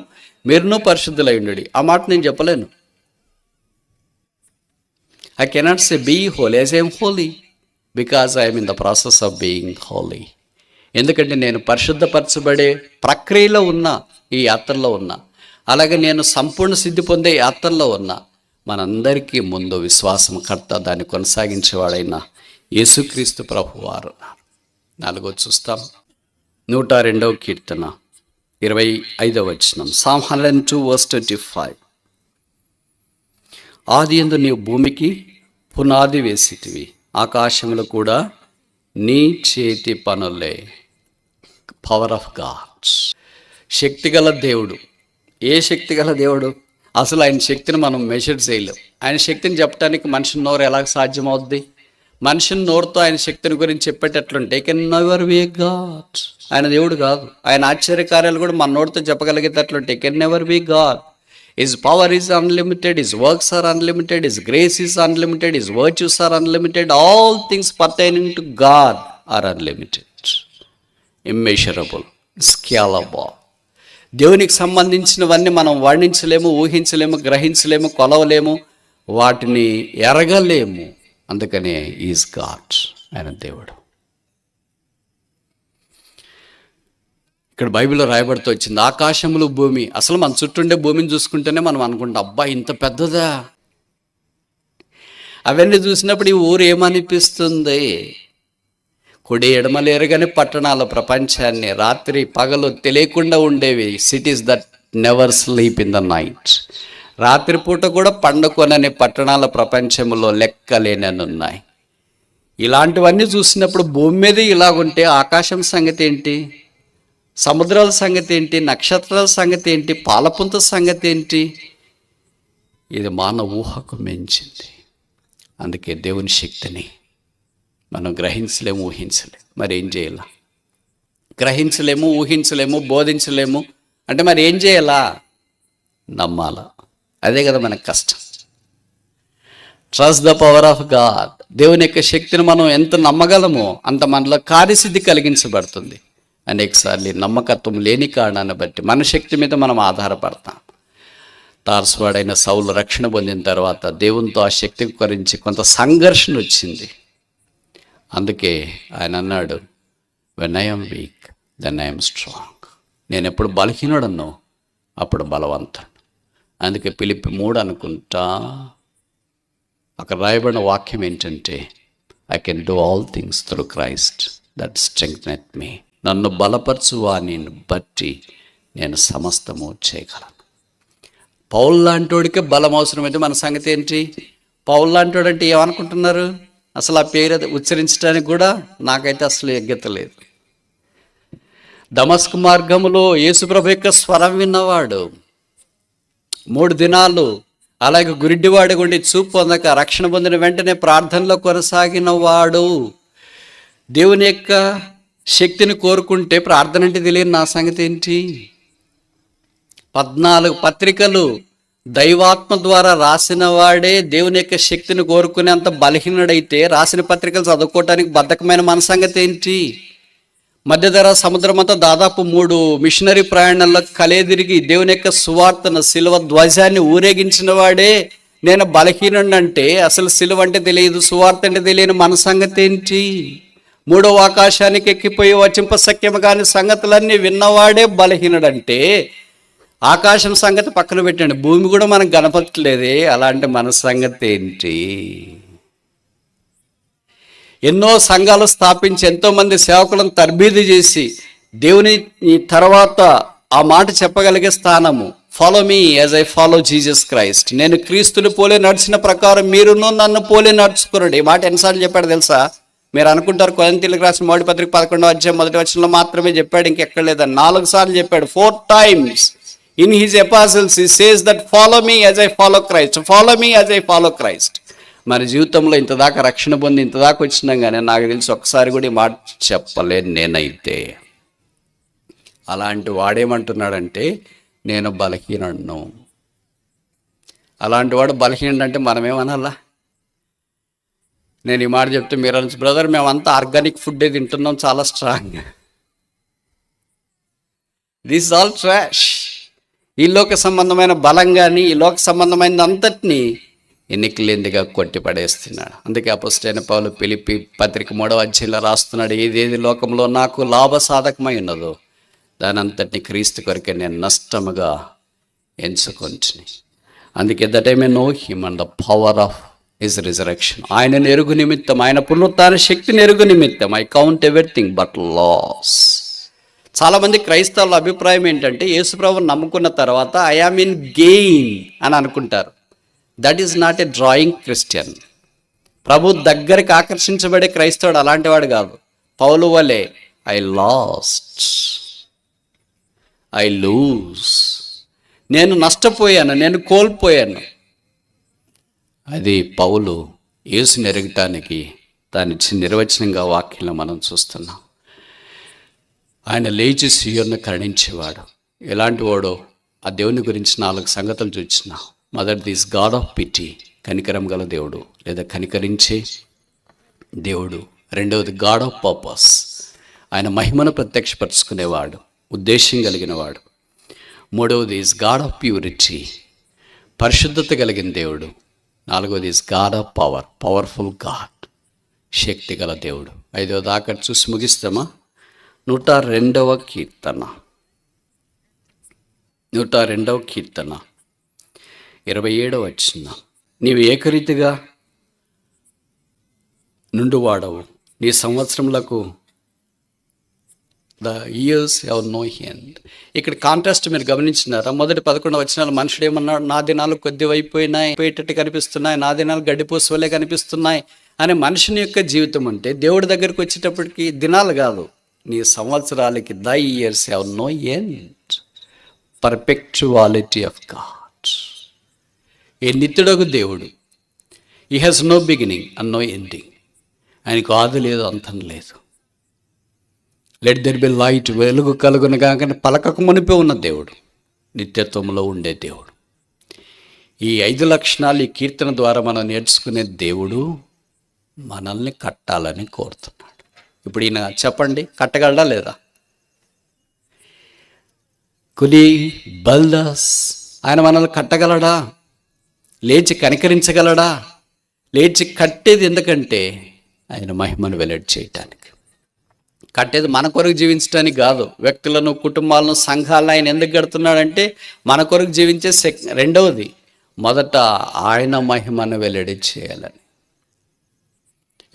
[SPEAKER 1] మీరును పరిశుద్ధులై ఉండండి. ఆ మాట నేను చెప్పలేను. I cannot say be holy as I am holy because I am in the process of being holy. ఎందుకంటే నేను పరిశుద్ధపరచబడే ప్రక్రియలో ఉన్నా, ఈ యాత్రలో ఉన్నా. అలాగే నేను సంపూర్ణ సిద్ధి పొందే యాత్రలో ఉన్నా. మనందరికీ ముందు విశ్వాసం కర్త, దాన్ని కొనసాగించేవాడైన యేసుక్రీస్తు ప్రభువారు. 4 చూస్తాం. 102వ కీర్తన 25వ వచనం, Psalm 102 verse 25. ఆదియందు నీవు భూమికి పునాది వేసితివి, ఆకాశములు కూడా నీ చేతి పనులే. Power of God. శక్తిగల దేవుడు. ఏ శక్తిగల దేవుడు? అసలు ఆయన శక్తిని మనం మెజర్ చేయలేం. ఆయన శక్తిని చెప్పడానికి మనిషి నోరు ఎలా సాధ్యమవుద్ది? మనిషిని నోరుతో ఆయన శక్తిని గురించి చెప్పేటట్లుంటే కెన్ నెవర్ బి గాడ్. ఆయన దేవుడు కాదు. ఆయన ఆశ్చర్యకార్యాలు కూడా మన నోటితో చెప్పగలిగేటట్లుంటే can never be God. His power is unlimited, His works are unlimited, His grace is unlimited, His virtues are unlimited. All things pertaining to God are unlimited, immeasurable, scalable. దేవునికి సంబంధించినవన్నీ మనం వర్ణించలేము, ఊహించలేము, గ్రహించలేము, కొలవలేము, వాటిని ఎరగలేము. అందుకనే ఈజ్ గాడ్, ఆయన దేవుడు. ఇక్కడ బైబిల్లో రాయబడుతూ వచ్చింది, ఆకాశములు భూమి. అసలు మన చుట్టూ ఉండే భూమిని చూసుకుంటేనే మనం అనుకుంటాం, అబ్బా ఇంత పెద్దదా. అవన్నీ చూసినప్పుడు ఈ ఊరు ఏమనిపిస్తుంది? కుడి ఎడమలేరు కానీ పట్టణాల ప్రపంచాన్ని రాత్రి పగలు తెలియకుండా ఉండేవి. Cities that never sleep in the night. రాత్రిపూట కూడా పండుకొనని పట్టణాల ప్రపంచంలో లెక్కలేనని ఉన్నాయి. ఇలాంటివన్నీ చూసినప్పుడు భూమి మీద ఇలాగుంటే ఆకాశం సంగతి ఏంటి? సముద్రాల సంగతి ఏంటి? నక్షత్రాల సంగతి ఏంటి? పాలపుంత సంగతి ఏంటి? ఇది మానవ ఊహకు మించింది. అందుకే దేవుని శక్తిని మనం గ్రహించలేము, ఊహించలేము. మరి ఏం చేయాలా? గ్రహించలేము, ఊహించలేము, బోధించలేము అంటే మరి ఏం చేయాలా? నమ్మాలా. అదే కదా మనకు కష్టం. Trust the power of God. దేవుని యొక్క శక్తిని మనం ఎంత నమ్మగలమో అంత మనలో కార్యసిద్ధి కలిగించబడుతుంది. అనేకసార్లు నమ్మకత్వం లేని కారణాన్ని బట్టి మన శక్తి మీద మనం ఆధారపడతాం. తార్సువాడైన సౌలు రక్షణ పొందిన తర్వాత దేవునితో ఆ శక్తి గురించి కొంత సంఘర్షణ వచ్చింది. అందుకే ఆయన అన్నాడు, when I am weak then I am strong. నేను ఎప్పుడు బలహీనుడన్నో అప్పుడు బలవంతుడు. అందుకే ఫిలిప్పీ 3 అనుకుంటా అక్కడ రాయబడిన వాక్యం ఏంటంటే, I can do all things through Christ that strengtheneth me. నన్ను బలపరచు వాని బట్టి నేను సమస్తము చేయగలను. పౌలు లాంటోడికే బలం అవసరమైతే మన సంగతి ఏంటి? పౌలు లాంటోడు అంటే ఏమనుకుంటున్నారు? అసలు ఆ పేరు ఉచ్చరించడానికి కూడా నాకైతే అసలు యోగ్యత లేదు. దమస్కు మార్గములో యేసుప్రభు యొక్క స్వరం విన్నవాడు, 3 దినాలు అలాగే గురిడ్డివాడి గుండి చూపు పొందక రక్షణ పొందిన వెంటనే ప్రార్థనలో కొనసాగిన వాడు, దేవుని యొక్క శక్తిని కోరుకుంటే ప్రార్థన అంటే తెలియని నా సంగతి ఏంటి? 14 పత్రికలు దైవాత్మ ద్వారా రాసిన వాడే దేవుని యొక్క శక్తిని కోరుకునేంత బలహీనుడైతే రాసిన పత్రికలు చదువుకోవటానికి బద్ధకమైన మన సంగతి ఏంటి? మధ్యధరా సముద్రం అంతా దాదాపు 3 మిషనరీ ప్రయాణాల్లో కలిదిరిగి దేవుని యొక్క సువార్తను సిలువ ధ్వజాన్ని ఊరేగించిన వాడే నేను బలహీనుడిని అంటే అసలు సిలువ అంటే తెలియదు, సువార్త అంటే తెలియని మన సంగతి ఏంటి? 3వ ఆకాశానికి ఎక్కిపోయి వచింపశక్యము కాని సంగతులన్నీ విన్నవాడే బలహీనుడంటే ఆకాశం సంగతి పక్కన పెట్టండి, భూమి కూడా మనకు కనపట్లేదే, అలాంటి మన సంగతి ఏంటి? ఎన్నో సంఘాలు స్థాపించి ఎంతోమంది సేవకులను తర్బీదు చేసి దేవుని తర్వాత ఆ మాట చెప్పగలిగే స్థానము, follow me as I follow Jesus Christ. నేను క్రీస్తుని పోలే నడిచిన ప్రకారం మీరును నన్ను పోలే నడుచుకున్నాడు. ఈ మాట ఎన్నిసార్లు చెప్పాడు తెలుసా? మీరు అనుకుంటారు కొరింథీయులకు రాసిన 1వ పత్రిక 11వ అధ్యాయం 1వ వచనంలో మాత్రమే చెప్పాడు, ఇంకెక్కడ లేదని. 4 సార్లు చెప్పాడు. 4 times in his epistles he says that follow me as I follow Christ, follow me as I follow Christ. మరి జీవితంలో ఇంతదాకా రక్షణ పొంది ఇంతదాకా వచ్చినాం కానీ నాకు తెలిసి ఒక్కసారి కూడా ఈ మాట చెప్పలేను నేనైతే. అలాంటి వాడేమంటున్నాడంటే నేను బలహీనుడును. అలాంటి వాడు బలహీనుడు అంటే మనమేమనాలా? నేను ఈ మాట చెప్తే మీరు అనొచ్చు, బ్రదర్ మేమంతా ఆర్గానిక్ ఫుడ్డే తింటున్నాం, చాలా స్ట్రాంగ్. This all trash. ఈ లోక సంబంధమైన బలం కానీ ఈ లోక సంబంధమైన అంతటినీ ఎన్నికలేందిగా కొట్టి పడేస్తున్నాడు. అందుకే అపోస్తలుడైన పౌలు ఫిలిప్పీ పత్రిక 3వ అధ్యాయంలో రాస్తున్నాడు, ఏదేది లోకంలో నాకు లాభసాధకమై ఉన్నదో దాని అంతటిని క్రీస్తు కొరకే నేను నష్టముగా ఎంచుకొంటిని. అందుకే that I may know him and the power of his resurrection. ఆయనను ఎరుగు నిమిత్తం, ఆయన పునరుత్థాన శక్తిని ఎరుగు నిమిత్తం I count everything but loss. చాలామంది క్రైస్తవుల అభిప్రాయం ఏంటంటే యేసుప్రభుని నమ్ముకున్న తర్వాత ఐ యామ్ ఇన్ గెయిన్ అని అనుకుంటారు. That is not a drawing Christian. ప్రభు దగ్గరికి ఆకర్షించబడే క్రైస్తవుడు అలాంటి వాడు కాదు. పౌలు వలె ఐ లాస్ట్, ఐ లూజ్, నేను నష్టపోయాను, నేను కోల్పోయాను. అది పౌలు యేసుని ఎరగటానికి దాని నిర్వచనంగా వాక్యంలో మనం చూస్తున్నాం. ఆయన లేచి సీయోనును కరుణించేవాడు. ఎలాంటి వాడో ఆ దేవుని గురించి 4 సంగతులు చూసిన. మొదటిది ఈజ్ గాడ్ ఆఫ్ పిటీ, కనికరం గల దేవుడు లేదా కనికరించే దేవుడు. రెండవది గాడ్ ఆఫ్ పర్పస్, ఆయన మహిమను ప్రత్యక్షపరుచుకునేవాడు, ఉద్దేశం కలిగిన వాడు. మూడవది ఈజ్ గాడ్ ఆఫ్ ప్యూరిటీ, పరిశుద్ధత కలిగిన దేవుడు. నాలుగవది is God of power, powerful God, శక్తి గల దేవుడు. 5వ దాకా చూసి ముగిస్తామా? 102వ కీర్తన, 102వ కీర్తన 27వ వచనం. నీవు ఏకరీతిగా నుండువాడవు, నీ సంవత్సరములకు the years have no end. ఇక్కడ కాంట్రాస్ట్ మీరు గమనించినారా? మొదటి 11 వచనాలు మనుషుడు ఏమన్నాడు? నా దినాలు కొద్దివైపోయినాయి, పోయేటట్టు కనిపిస్తున్నాయి, నా దినాలు గడ్డిపూసవలే కనిపిస్తున్నాయి అని మనుషుని యొక్క జీవితం. అంటే దేవుడి దగ్గరికి వచ్చేటప్పటికి దినాలు కాదు, నీ సంవత్సరాలకి the years have no end. Perpetuality of God. ఏ నిత్యుడగు దేవుడు, he has no beginning and no ending. ఆయనకు ఆది లేదు, అంతం లేదు. లెట్ దెర్ బి లైట్, వెలుగు కలుగునగా కానీ పలకకు మునిపే ఉన్న దేవుడు, నిత్యత్వంలో ఉండే దేవుడు. ఈ 5 లక్షణాలు ఈ కీర్తన ద్వారా మనం నేర్చుకునే దేవుడు మనల్ని కట్టాలని కోరుతున్నాడు. ఇప్పుడు ఈయన చెప్పండి, కట్టగలడా లేదా? కులి బల్దాస్, ఆయన మనల్ని కట్టగలడా? లేచి కనికరించగలడా? లేచి కట్టేది ఎందుకంటే ఆయన మహిమను వెల్లడి చేయటానికి. కట్టేది మన కొరకు జీవించడానికి కాదు. వ్యక్తులను, కుటుంబాలను, సంఘాలను ఆయన ఎందుకు కడుతున్నాడంటే మన కొరకు జీవించే రెండవది, మొదట ఆయన మహిమను వెల్లడి చేయాలని.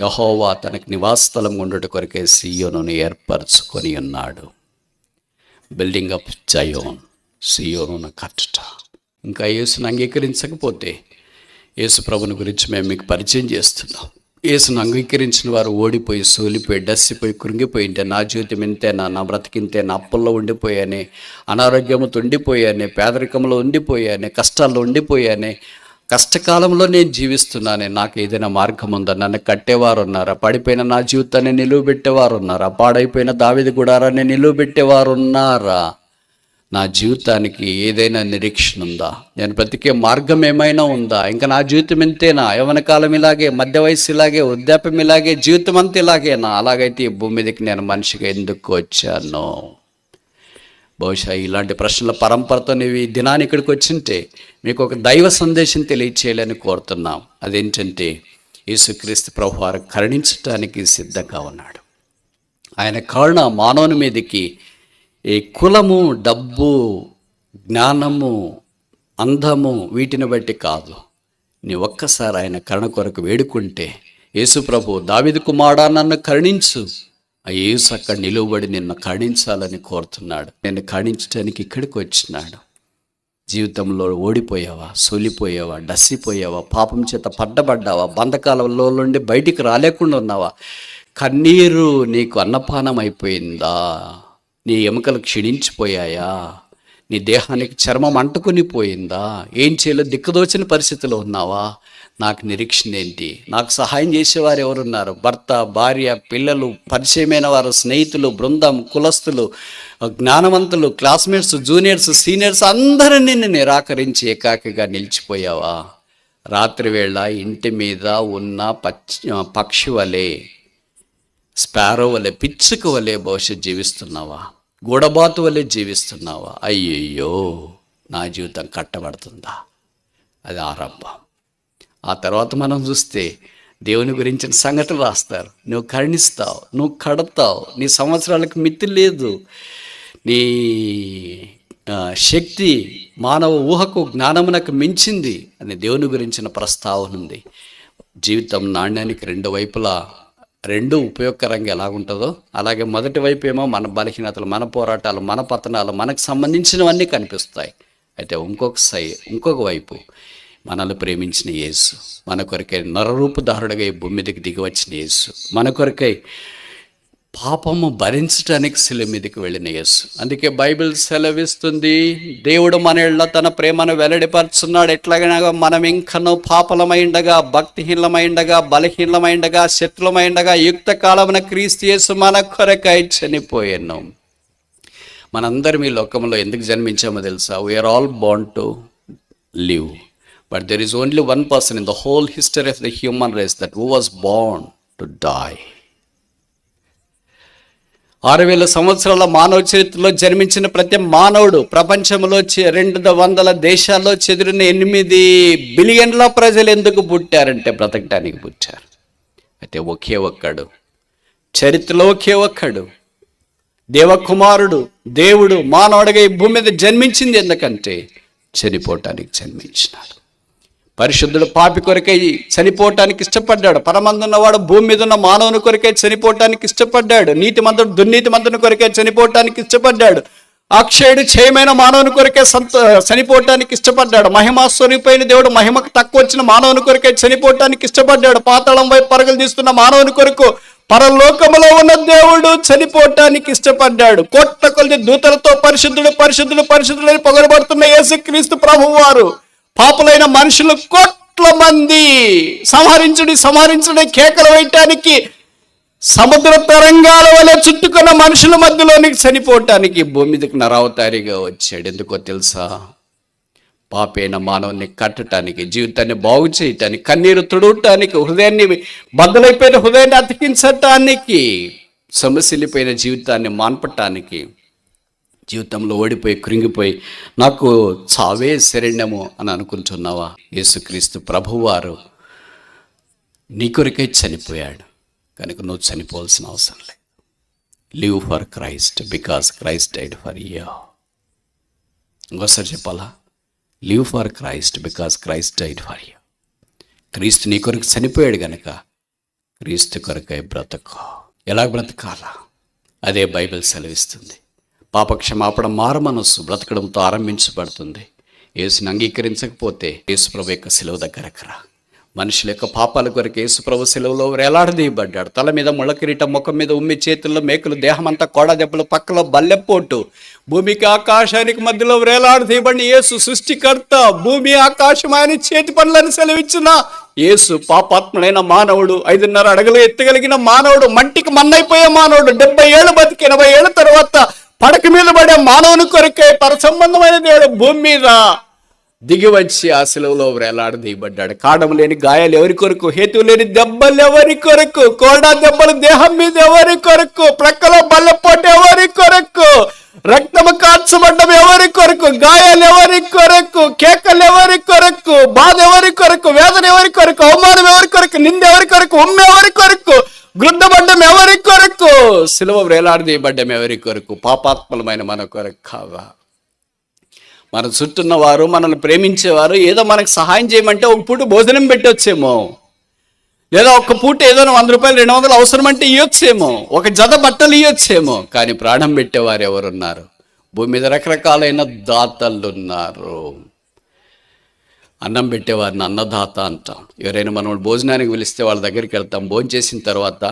[SPEAKER 1] యెహోవా తనకు నివాసస్థలం ఉండుట కొరకే సీయోనును ఏర్పరచుకొని ఉన్నాడు. బిల్డింగ్ అప్ జయోన్, సీయోనును కట్టుట. ఇంకా యేసును అంగీకరించకపోతే యేసు ప్రభుని గురించి మేము మీకు పరిచయం చేస్తున్నాం. యేసును అంగీకరించిన వారు ఓడిపోయి, సోలిపోయి, డస్సిపోయి, కృంగిపోయింటే నా జీవితం ఇంతేనా, నా బ్రతికింతేనా, అప్పుల్లో ఉండిపోయానే, అనారోగ్యంతో ఉండిపోయానే, పేదరికంలో ఉండిపోయానే, కష్టాల్లో ఉండిపోయానే, కష్టకాలంలో నేను జీవిస్తున్నానే, నాకు ఏదైనా మార్గం ఉందా, నన్ను కట్టేవారు ఉన్నారా, పడిపోయిన నా జీవితాన్ని నిలువబెట్టేవారు ఉన్నారా, పాడైపోయిన దావీదు గుడారాన్ని నిలువబెట్టేవారు ఉన్నారా, నా జీవితానికి ఏదైనా నిరీక్షణ ఉందా, నేను బ్రతికే మార్గం ఏమైనా ఉందా, ఇంకా నా జీవితం ఇంతేనా, యవ్వన కాలం ఇలాగే, మధ్య వయసు ఇలాగే, వృద్ధాప్యం ఇలాగే, జీవితం అంతా ఇలాగేనా, అలాగైతే ఈ భూమి మీదకి నేను మనిషిగా ఎందుకు వచ్చాను? బహుశా ఇలాంటి ప్రశ్నల పరంపరతో నీవు ఈ దినాన్ని ఇక్కడికి వచ్చింటే మీకు ఒక దైవ సందేశం తెలియచేయాలని కోరుతున్నాం. అదేంటంటే యేసుక్రీస్తు ప్రభువారు కరుణించటానికి సిద్ధంగా ఉన్నాడు. ఆయన కరుణ మానవుని మీదకి ఈ కులము, డబ్బు, జ్ఞానము, అందము వీటిని బట్టి కాదు. నీ ఒక్కసారి ఆయన కరుణ కొరకు వేడుకుంటే, యేసు ప్రభు దావీదు కుమారుడా నన్ను కరుణించు, ఆ యేసు అక్కడ నిలువబడి నిన్ను కరుణించాలని కోరుతున్నాడు. నేను కరుణించడానికి ఇక్కడికి వచ్చినాడు. జీవితంలో ఓడిపోయావా, సొలిపోయావా, డస్సిపోయావా, పాపం చేత పడ్డబడ్డావా, బంధకాలలో నుండి బయటికి రాలేకుండా ఉన్నావా, కన్నీరు నీకు అన్నపానం అయిపోయిందా, నీ ఎముకలు క్షీణించిపోయాయా, నీ దేహానికి చర్మం అంటుకుని పోయిందా, ఏం చేయాలో దిక్కుదోచిన పరిస్థితిలో ఉన్నావా, నాకు నిరీక్షణ ఏంటి, నాకు సహాయం చేసేవారు ఎవరున్నారు, భర్త, భార్య, పిల్లలు, పరిచయమైన వారు, స్నేహితులు, బృందం, కులస్తులు, జ్ఞానవంతులు, క్లాస్మేట్స్, జూనియర్స్, సీనియర్స్ అందరూ నిన్ను నిరాకరించి ఏకాకిగా నిలిచిపోయావా, రాత్రి వేళ ఇంటి మీద ఉన్న పక్షి వలె, స్పారో వలె, పిచ్చుక వలె భవిష్యత్ జీవిస్తున్నావా, గూడబాతు వలె జీవిస్తున్నావా, అయ్యయ్యో నా జీవితం కట్టబడుతుందా, అది ఆరంభం. ఆ తర్వాత మనం చూస్తే దేవుని గురించిన సంగతులు రాస్తారు. నువ్వు కరుణిస్తావు, నువ్వు కడతావు, నీ సంవత్సరాలకు మితి లేదు, నీ శక్తి మానవ ఊహకు, జ్ఞానమునకు మించింది అని దేవుని గురించిన ప్రస్తావన ఉంది. జీవితం నాణ్యానికి రెండు వైపులా రెండు ఉపయోగకరంగా ఎలాగుంటుందో అలాగే మొదటి వైపు ఏమో మన బలహీనతలు, మన పోరాటాలు, మన పతనాలు, మనకు సంబంధించినవన్నీ కనిపిస్తాయి. అయితే ఇంకొక వైపు మనల్ని ప్రేమించిన యేసు, మన కొరకై నరరూపుదారుడుగా ఈ భూమి మీదకి దిగి వచ్చిన యేసు, మన కొరకై పాపము భరించడానికి శిలువ మీదకి వెళ్ళిన యేసు. అందుకే బైబిల్ సెలవిస్తుంది, దేవుడు మన ఎడల తన ప్రేమను వెల్లడిపరుచున్నాడు. ఎట్లాగనగా మనం ఇంకనూ పాపలమైండగా, భక్తిహీనమైండగా, బలహీనమైండగా, శత్రులమైండగా యుక్త కాలమున క్రీస్తు యేసు మన కొరకై చనిపోయాను. మనందరం ఈ లోకంలో ఎందుకు జన్మించామో తెలుసా? We are all born to live, but there is only one person in the whole history of the human race that who was born to die. 6000 సంవత్సరాల మానవ చరిత్రలో జన్మించిన ప్రతి మానవుడు ప్రపంచంలో 200 దేశాల్లో చెదిరిన 8 బిలియన్ల ప్రజలు ఎందుకు పుట్టారంటే బ్రతకడానికి పుట్టారు. అయితే ఒకే ఒక్కడు, చరిత్రలో ఒకే ఒక్కడు, దేవకుమారుడు, దేవుడు మానవుడిగా ఈ భూమి మీద జన్మించింది ఎందుకంటే చనిపోవటానికి జన్మించినాడు. పరిశుద్ధుడు పాపి కొరకై చనిపోవటానికి ఇష్టపడ్డాడు. పరమందున్నవాడు భూమి మీద ఉన్న మానవుని కొరకై చనిపోవటానికి ఇష్టపడ్డాడు. నీతిమంతుడు దుర్నీతిమంతుని కొరకై చనిపోవటానికి ఇష్టపడ్డాడు. అక్షయుడు క్షయమైన మానవుని కొరకే చనిపోవటానికి ఇష్టపడ్డాడు. మహిమాస్వరూపైన దేవుడు మహిమకు తక్కువ వచ్చిన మానవుని కొరకై చనిపోవటానికి ఇష్టపడ్డాడు. పాతాళం వైపు పరుగులు తీస్తున్న మానవుని కొరకు పరలోకములో ఉన్న దేవుడు చనిపోవటానికి ఇష్టపడ్డాడు. కోట్ల కొద్ది దూతలతో పరిశుద్ధుడు పరిశుద్ధుడు పరిశుద్ధుడని పొగడబడుతున్న యేసుక్రీస్తు ప్రభువారు పాపులైన మనుషులు కోట్ల మంది సంహరించుడి కేకలు వేయటానికి సముద్ర తరంగాల వల్ల చుట్టుకున్న మనుషుల మధ్యలోనికి చనిపోవటానికి భూమి మీదకి నరావతారిగా వచ్చాడు. ఎందుకో తెలుసా? పాపైన మానవుని కట్టడానికి, జీవితాన్ని బాగు చేయటానికి, కన్నీరు తుడవటానికి, హృదయాన్ని బద్దలైపోయిన హృదయాన్ని అతికించటానికి, సమస్యలిపోయిన జీవితాన్ని మాన్పటానికి, జీవితంలో ఓడిపోయి కృంగిపోయి నాకు చావే శరణ్యము అని అనుకుంటున్నావా? యేసుక్రీస్తు ప్రభువారు నీ కొరకై చనిపోయాడు కనుక నువ్వు చనిపోవాల్సిన అవసరం లేదు. Live for Christ because Christ died for you. ఇంకోసారి చెప్పాలా? Live for Christ because Christ died for you. క్రీస్తు నీ కొరకు చనిపోయాడు గనక క్రీస్తు కొరకై బ్రతకు. ఎలా బ్రతకాలా? అదే బైబిల్ సెలవిస్తుంది. పాపక్షమాపణ మారు మనస్సు బ్రతకడంతో ఆరంభించబడుతుంది. యేసుని అంగీకరించకపోతే యేసుప్రభు యొక్క శిలువ దగ్గరకు రా. మనుషుల యొక్క పాపాల కొరకు యేసుప్రభు శిలువలో వేలాడదీయబడ్డాడు. తల మీద ముళ్ళ కిరీటం, ముఖం మీద ఉమ్మి, చేతుల్లో మేకులు, దేహమంతా కోడ దెబ్బలు, పక్కలో బల్లెపోటు, భూమికి ఆకాశానికి మధ్యలో వేలాడదీయబడిన యేసు సృష్టికర్త, భూమి ఆకాశం ఆయన చేతి పనులను సెలవిచ్చిన యేసు పాపాత్ముడైన మానవుడు, 5.5 అడుగులు ఎత్తగలిగిన మానవుడు, మంటికి మన్నైపోయే మానవుడు, 70 ఏళ్ళు బతికి 80 ఏళ్ళ తర్వాత పడక మీద పడే మానవుని కొరకే పరసంబంధమైన దేవుడు భూమి మీద దిగి వచ్చి ఆ శిలువలో వేలాడదీయబడ్డాడు. కాడం లేని గాయాలు ఎవరి కొరకు? హేతు లేని దెబ్బలు ఎవరి కొరకు? కోడా దెబ్బలు దేహం మీద ఎవరి కొరకు? ప్రక్కలో బల్లపోటు ఎవరి కొరకు? రక్తము కార్చబడ్డం ఎవరి కొరకు? గాయాలు ఎవరి కొరకు? కేకలు ఎవరి కొరకు? బాధ ఎవరి కొరకు? వేదన ఎవరి కొరకు? అవమానం ఎవరి కొరకు? నింద ఎవరి కొరకు? ఉమ్మ ఎవరి కొరకు? గుద్దబడ్డం ఎవరి కొరకు? శిలువ వేలాడదీయబడ్డం ఎవరి కొరకు? పాపాత్మలమైన మన కొరకు కావా? మన చుట్టూన్న వారు, మనల్ని ప్రేమించేవారు ఏదో మనకు సహాయం చేయమంటే ఒక పూట భోజనం పెట్టొచ్చేమో, లేదా ఒక పూట ఏదో 100 రూపాయలు 200 అవసరం అంటే ఇవ్వచ్చేమో, ఒక జత బట్టలు ఇవ్వచ్చేమో. కానీ ప్రాణం పెట్టేవారు ఎవరున్నారు? భూమి మీద రకరకాలైన దాతలు ఉన్నారు. అన్నం పెట్టేవారిని అన్నదాత అంటాం. ఎవరైనా మనం భోజనానికి పిలిస్తే వాళ్ళ దగ్గరికి వెళ్తాం. భోజనం చేసిన తర్వాత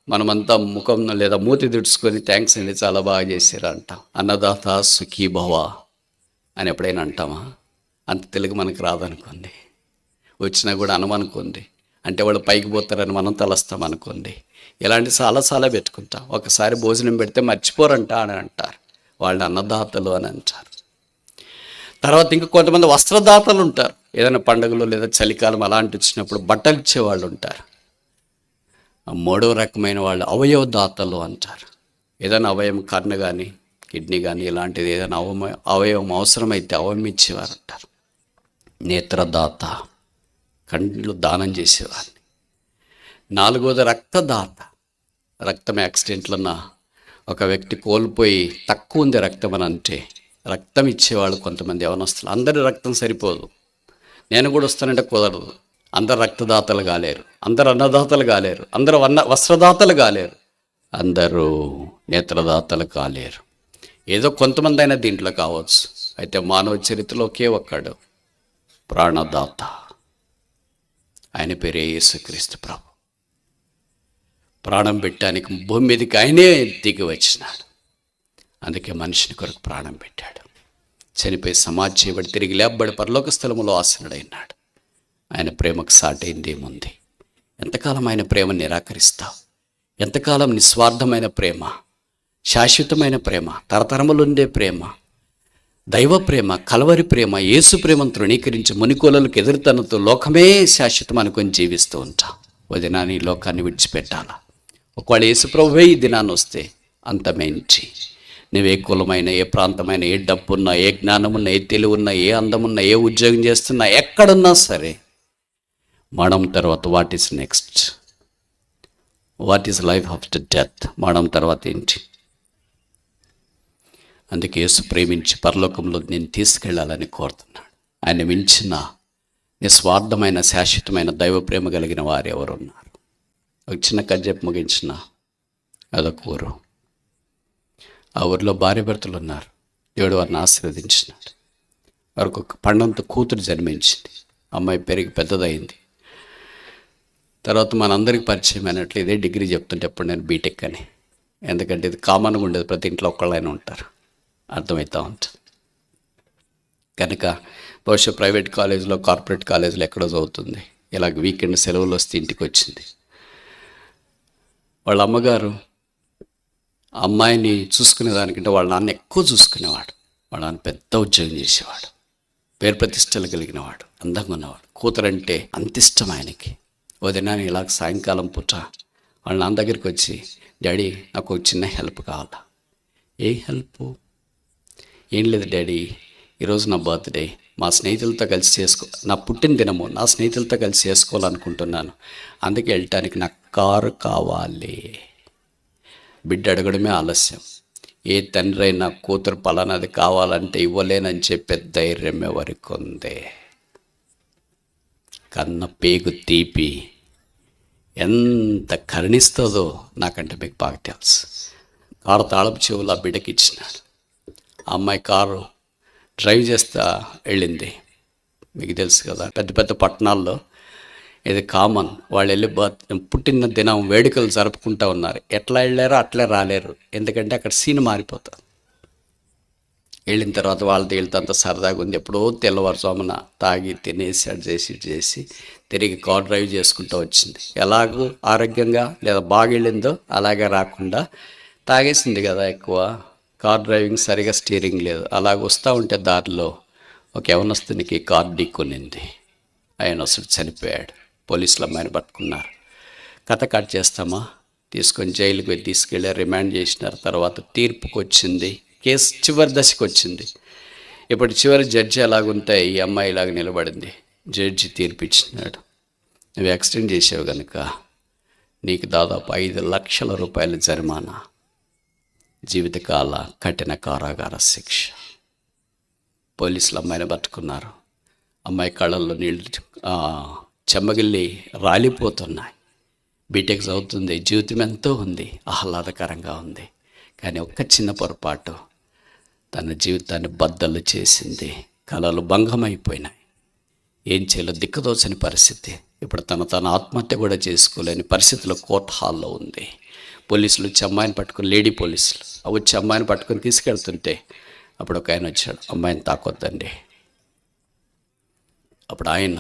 [SPEAKER 1] మనమంతా ముఖం లేదా మూతి తుడుచుకొని థ్యాంక్స్ అండి, చాలా బాగా చేశారు అంటాం. అన్నదాత సుఖీభవ అని ఎప్పుడైనా అంటామా? అంత తెలుగు మనకు రాదనుకోండి, వచ్చినా కూడా అనమనుకోండి, అంటే వాళ్ళు పైకి పోతారని మనం తలస్తాం అనుకోండి. ఇలాంటి చాలా పెట్టుకుంటాం. ఒకసారి భోజనం పెడితే మర్చిపోరంట అని అంటారు. వాళ్ళు అన్నదాతలు అని అంటారు. తర్వాత ఇంకా కొంతమంది వస్త్రదాతలు ఉంటారు. ఏదైనా పండుగలు లేదా చలికాలం అలాంటి వచ్చినప్పుడు బట్టలు ఇచ్చేవాళ్ళు ఉంటారు. 3వ రకమైన వాళ్ళు అవయవదాతలు అంటారు. ఏదైనా అవయవం, కన్ను కానీ కిడ్నీ కానీ ఇలాంటిది ఏదైనా అవయవం అవసరమైతే అవయవం ఇచ్చేవారు అంటారు. నేత్రదాత, కండ్లు దానం చేసేవారిని. 4వది రక్తదాత. రక్తం యాక్సిడెంట్లన్నా ఒక వ్యక్తి కోల్పోయి తక్కువ ఉంది రక్తం అని అంటే రక్తం ఇచ్చేవాళ్ళు కొంతమంది యవనస్తులు. అందరి రక్తం సరిపోదు, నేను కూడా వస్తానంటే కుదరదు. అందరు రక్తదాతలు కాలేరు, అందరు అన్నదాతలు కాలేరు, అందరూ వస్త్రదాతలు కాలేరు, అందరూ నేత్రదాతలు కాలేరు. ఏదో కొంతమంది అయినా దీంట్లో కావచ్చు. అయితే మానవ చరిత్రలో ఒకే ఒక్కడు ప్రాణదాత. ఆయన పేరే యేసుక్రీస్తు ప్రభు. ప్రాణం పెట్టడానికి భూమి మీదకి ఆయనే దిగి వచ్చినాడు. అందుకే మనిషిని కొరకు ప్రాణం పెట్టాడు. చనిపోయి సమాధి చేయబడి తిరిగి లేపబడి పరలోక స్థలములో ఆసనుడైనాడు. ఆయన ప్రేమకు సాటైంది ఏముంది? ఎంతకాలం ఆయన ప్రేమను నిరాకరిస్తావు? ఎంతకాలం నిస్వార్థమైన ప్రేమ, శాశ్వతమైన ప్రేమ, తరతరములుండే ప్రేమ, దైవ ప్రేమ, కలవరి ప్రేమ, యేసు ప్రేమను తృణీకరించి మునికోలలకు ఎదురుతనతో లోకమే శాశ్వతం అనుకొని జీవిస్తూ ఉంటాం. ఓ దినాన్ని ఈ లోకాన్ని విడిచిపెట్టాలా? ఒకవేళ యేసు ప్రభువే ఈ దినాన్ని వస్తే అంతమేంచి నువ్వే కులమైన, ఏ ప్రాంతమైన, ఏ డబ్బున్నా, ఏ జ్ఞానమున్నా, ఏ తెలివున్నా, ఏ అందమున్నా, ఏ ఉద్యోగం చేస్తున్నా, ఎక్కడున్నా సరే మరణం తర్వాత what is next? What is life after death? మరణం తర్వాత ఏంటి? అందుకే యేసు ప్రేమించి పరలోకంలో నేను తీసుకెళ్లాలని కోరుతున్నాడు. ఆయన మించిన నిస్వార్థమైన శాశ్వతమైన దైవ ప్రేమ కలిగిన వారు ఎవరున్నారు? ఒక చిన్న కథ చెప్పి ముగించిన అదొక ఊరు. ఆ ఊరిలో భార్య భర్తలు ఉన్నారు. దేవుడు వారిని ఆశీర్వదించినాడు. వారికి ఒక పండంత కూతురు జన్మించింది. అమ్మాయి పెరిగి పెద్దదైంది. తర్వాత మనందరికి పరిచయం అయినట్లు ఇదే డిగ్రీ చెప్తుంటే ఎప్పుడు నేను బీటెక్ అని, ఎందుకంటే ఇది కామన్గా ఉండేది, ప్రతి ఇంట్లో ఒక్కళ్ళైనా ఉంటారు, అర్థమవుతూ ఉంటుంది. కనుక బహుశా ప్రైవేట్ కాలేజీలో, కార్పొరేట్ కాలేజీలో ఎక్కడో చదువుతుంది. ఇలాగ వీకెండ్ సెలవులు వస్తే ఇంటికి వచ్చింది. వాళ్ళ అమ్మగారు అమ్మాయిని చూసుకునే దానికంటే వాళ్ళ నాన్న ఎక్కువ చూసుకునేవాడు. వాళ్ళ నాన్న పెద్ద ఉద్యోగం చేసేవాడు, పేరు ప్రతిష్టలు కలిగినవాడు, అందంగా ఉన్నవాడు. కూతురంటే అంత ఇష్టం ఆయనకి. వదినాన్ని ఇలాగ సాయంకాలం పూట వాళ్ళ నాన్న దగ్గరికి వచ్చి, డాడీ నాకు ఒక చిన్న హెల్ప్ కావాలా. ఏ హెల్ప్? ఏం లేదు డాడీ, ఈరోజు నా బర్త్డే, మా స్నేహితులతో కలిసి నా పుట్టిన దినము నా స్నేహితులతో కలిసి చేసుకోవాలనుకుంటున్నాను. అందుకే వెళ్ళటానికి నాకు కారు కావాలి. బిడ్డ అడగడమే ఆలస్యం. ఏ తండ్రి అయినా కూతురు పలానాది కావాలంటే ఇవ్వలేనని చెప్పే ధైర్యం ఎవరికి ఉంది? కన్న పేగు తీపి ఎంత కరుణిస్తుందో నాకంటే మీకు బాగా తెలుసు. కారు తాళపు చెవులు ఆ బిడ్డకి ఇచ్చినాడు. ఆ అమ్మాయి కారు డ్రైవ్ చేస్తా వెళ్ళింది. మీకు తెలుసు కదా, పెద్ద పెద్ద పట్టణాల్లో ఇది కామన్. వాళ్ళు వెళ్ళి పుట్టిన దినం వేడుకలు జరుపుకుంటూ ఉన్నారు. ఎట్లా వెళ్ళారో అట్లే రాలేరు, ఎందుకంటే అక్కడ సీన్ మారిపోతుంది. వెళ్ళిన తర్వాత వాళ్ళతో వెళ్తే అంత సరదాగా ఉంది. ఎప్పుడో తెల్లవారుజామున తాగి తినేసి అటు చేసి తిరిగి కార్ డ్రైవ్ చేసుకుంటూ వచ్చింది. ఎలాగో ఆరోగ్యంగా లేదా బాగా వెళ్ళిందో అలాగే రాకుండా తాగేసింది కదా ఎక్కువ. కార్ డ్రైవింగ్ సరిగా స్టీరింగ్ లేదు. అలాగ వస్తూ ఉంటే దారిలో ఒక యవనస్తునికి కార్ ఢీకొనింది. ఆయన అసలు చనిపోయాడు. పోలీసులు అమ్మాయిని పట్టుకున్నారు. కథ కట్ చేస్తామా, తీసుకొని జైలుకి వెళ్ళి తీసుకెళ్ళి రిమాండ్ చేసినారు. తర్వాత తీర్పుకి వచ్చింది. కేసు చివరి దశకు వచ్చింది. ఇప్పుడు చివరి జడ్జి ఎలాగుంటే ఈ అమ్మాయి ఇలాగ నిలబడింది. జడ్జి తీర్పు ఇచ్చినాడు, నువ్వు యాక్సిడెంట్ చేసావు కనుక నీకు దాదాపు 5 లక్షల రూపాయల జరిమానా, జీవితకాల కఠిన కారాగార శిక్ష. పోలీసులు అమ్మాయిని పట్టుకున్నారు. అమ్మాయి కళ్ళల్లో నీళ్ళు చెమ్మగిల్లి రాలిపోతున్నాయి. బీటెక్ చదువుతుంది, జీవితం ఎంతో ఉంది, ఆహ్లాదకరంగా ఉంది. కానీ ఒక్క చిన్న పొరపాటు తన జీవితాన్ని బద్దలు చేసింది. కళలు భంగమైపోయినాయి. ఏం చేయాలో దిక్కుదోచని పరిస్థితి. ఇప్పుడు తన ఆత్మహత్య కూడా చేసుకోలేని పరిస్థితిలో కోర్ట్ హాల్లో ఉంది. పోలీసులు వచ్చి అమ్మాయిని పట్టుకుని, లేడీ పోలీసులు వచ్చి అమ్మాయిని పట్టుకొని తీసుకెళ్తుంటే అప్పుడు ఒక ఆయన వచ్చాడు, అమ్మాయిని తాకొద్దండి. అప్పుడు ఆయన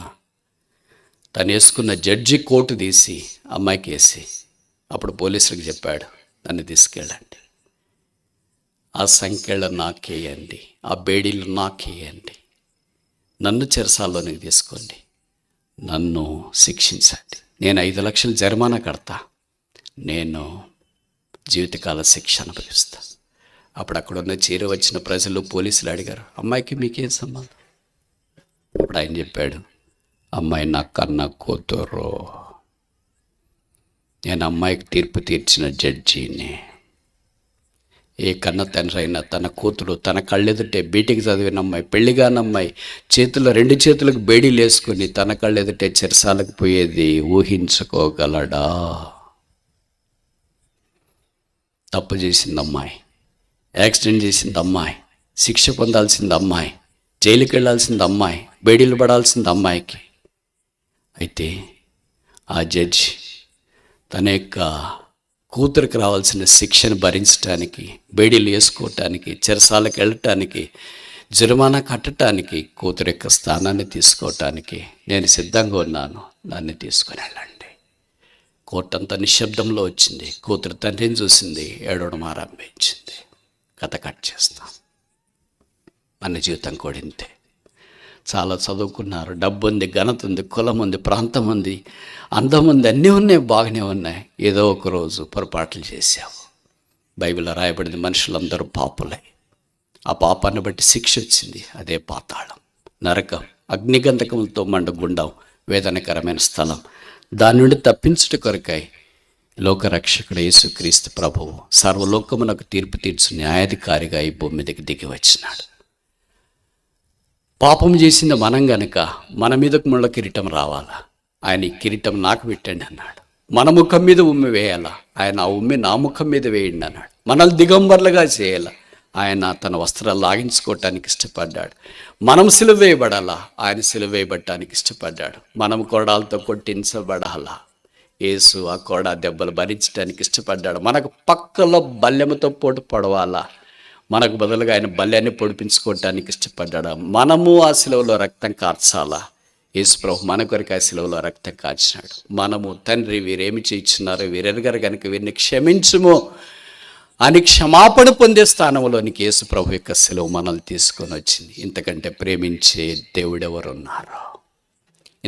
[SPEAKER 1] తను వేసుకున్న జడ్జి కోటు తీసి అమ్మాయికి వేసి అప్పుడు పోలీసులకు చెప్పాడు, నన్ను తీసుకెళ్ళండి, ఆ సంఖ్యలు నాకేయండి, ఆ బేడీలు నాకేయండి, నన్ను చెరసాల్లోనికి తీసుకోండి, నన్ను శిక్షించండి. నేను 5 లక్షలు జరిమానా కడతా, నేను జీవితకాల శిక్ష అనుభవిస్తా. అప్పుడు అక్కడున్న చేరి వచ్చిన ప్రజలు పోలీసులు అడిగారు, అమ్మాయికి మీకేం సంబంధం? అప్పుడు ఆయన చెప్పాడు, అమ్మాయి నా కన్న కూతురు, నేను అమ్మాయికి తీర్పు తీర్చిన జడ్జిని. ఏ కన్న తండ్రి అయినా తన కూతురు తన కళ్ళెదుటే బీటెక్ చదివిన అమ్మాయి, పెళ్లిగాని అమ్మాయి చేతుల్లో 2 చేతులకు బేడీలు వేసుకుని తన కళ్ళెదుటే చెరసాలకు పోయేది ఊహించుకోగలడా? తప్పు చేసింది అమ్మాయి, యాక్సిడెంట్ చేసింది అమ్మాయి, శిక్ష పొందాల్సింది అమ్మాయి, జైలుకి వెళ్ళాల్సింది అమ్మాయి, బేడీలు పడాల్సింది అమ్మాయికి. అయితే ఆ జడ్జి తన యొక్క కూతురికి రావాల్సిన శిక్షను భరించడానికి, బేడీలు వేసుకోవటానికి, చెరసాలకు వెళ్ళటానికి, జరిమానా కట్టడానికి, కూతురు యొక్క స్థానాన్ని తీసుకోవటానికి నేను సిద్ధంగా ఉన్నాను, దాన్ని తీసుకొని వెళ్ళండి. కోర్టు అంతా నిశ్శబ్దంలో వచ్చింది. కూతురు తండ్రిని చూసింది, ఏడవడం ఆరంభించింది. కథ కట్ చేస్తాం. మన జీవితం కూడా ఇంతే. చాలా చదువుకున్నారు, డబ్బు ఉంది, ఘనత ఉంది, కులం ఉంది, ప్రాంతం ఉంది, అందం ఉంది, అన్నీ ఉన్నాయి, బాగానే ఉన్నాయి. ఏదో ఒక రోజు పొరపాట్లు చేశావు. బైబిల్లో రాయబడింది, మనుషులందరూ పాపులే. ఆ పాపాన్ని బట్టి శిక్ష వచ్చింది. అదే పాతాళం, నరకం, అగ్నిగంధకములతో మండుగుండం, వేదనకరమైన స్థలం. దాని నుండి తప్పించుట కొరకై లోకరక్షకుడు యేసుక్రీస్తు ప్రభువు సర్వలోకమునకు తీర్పు తీర్చు న్యాయాధికారిగా ఈ భూమి మీదకి దిగి వచ్చినాడు. పాపం చేసింది మనం గనక మన మీదకు ముళ్ళ కిరీటం రావాలా? ఆయన ఈ కిరీటం నాకు పెట్టండి అన్నాడు. మన ముఖం మీద ఉమ్మి వేయాలా? ఆయన ఆ ఉమ్మి నా ముఖం మీద వేయండి అన్నాడు. మనల్ని దిగంబర్లుగా చేయాలా? ఆయన తన వస్త్రాలు లాగించుకోవటానికి ఇష్టపడ్డాడు. మనం సిలువ వేయబడాలా? ఆయన సిలువ వేయబడటానికి ఇష్టపడ్డాడు. మనం కొరడాలతో కొట్టించబడాలా? యేసు ఆ కొరడా దెబ్బలు భరించడానికి ఇష్టపడ్డాడు. మనకు పక్కలో బల్లెముతో పోటు పడవాలా? మనకు బదులుగా ఆయన బల్యాన్ని పొడిపించుకోవటానికి ఇష్టపడ్డాడు. మనము ఆ శిలువలో రక్తం కార్చాలా? యేసు ప్రభు మన కొరకు ఆ శిలువలో రక్తం కార్చినాడు. మనము తండ్రి వీరేమి చేయించున్నారో వీరెరగరు కనుక వీరిని క్షమించుము అని క్షమాపణ పొందే స్థానంలోనికి యేసు ప్రభు యొక్క శిలువ మనల్ని తీసుకొని వచ్చింది. ఇంతకంటే ప్రేమించే దేవుడు ఎవరున్నారు?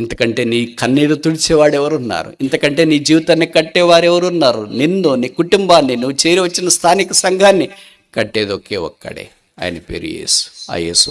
[SPEAKER 1] ఇంతకంటే నీ కన్నీరు తుడిచేవాడు ఎవరున్నారు? ఇంతకంటే నీ జీవితాన్ని కట్టేవారు ఎవరున్నారు? నిన్ను, నీ కుటుంబాన్ని, నువ్వు చేరి వచ్చిన స్థానిక సంఘాన్ని కట్టేది ఒకే ఒక్కడే, ఆయన పేరు యేసు. ఆ యేసు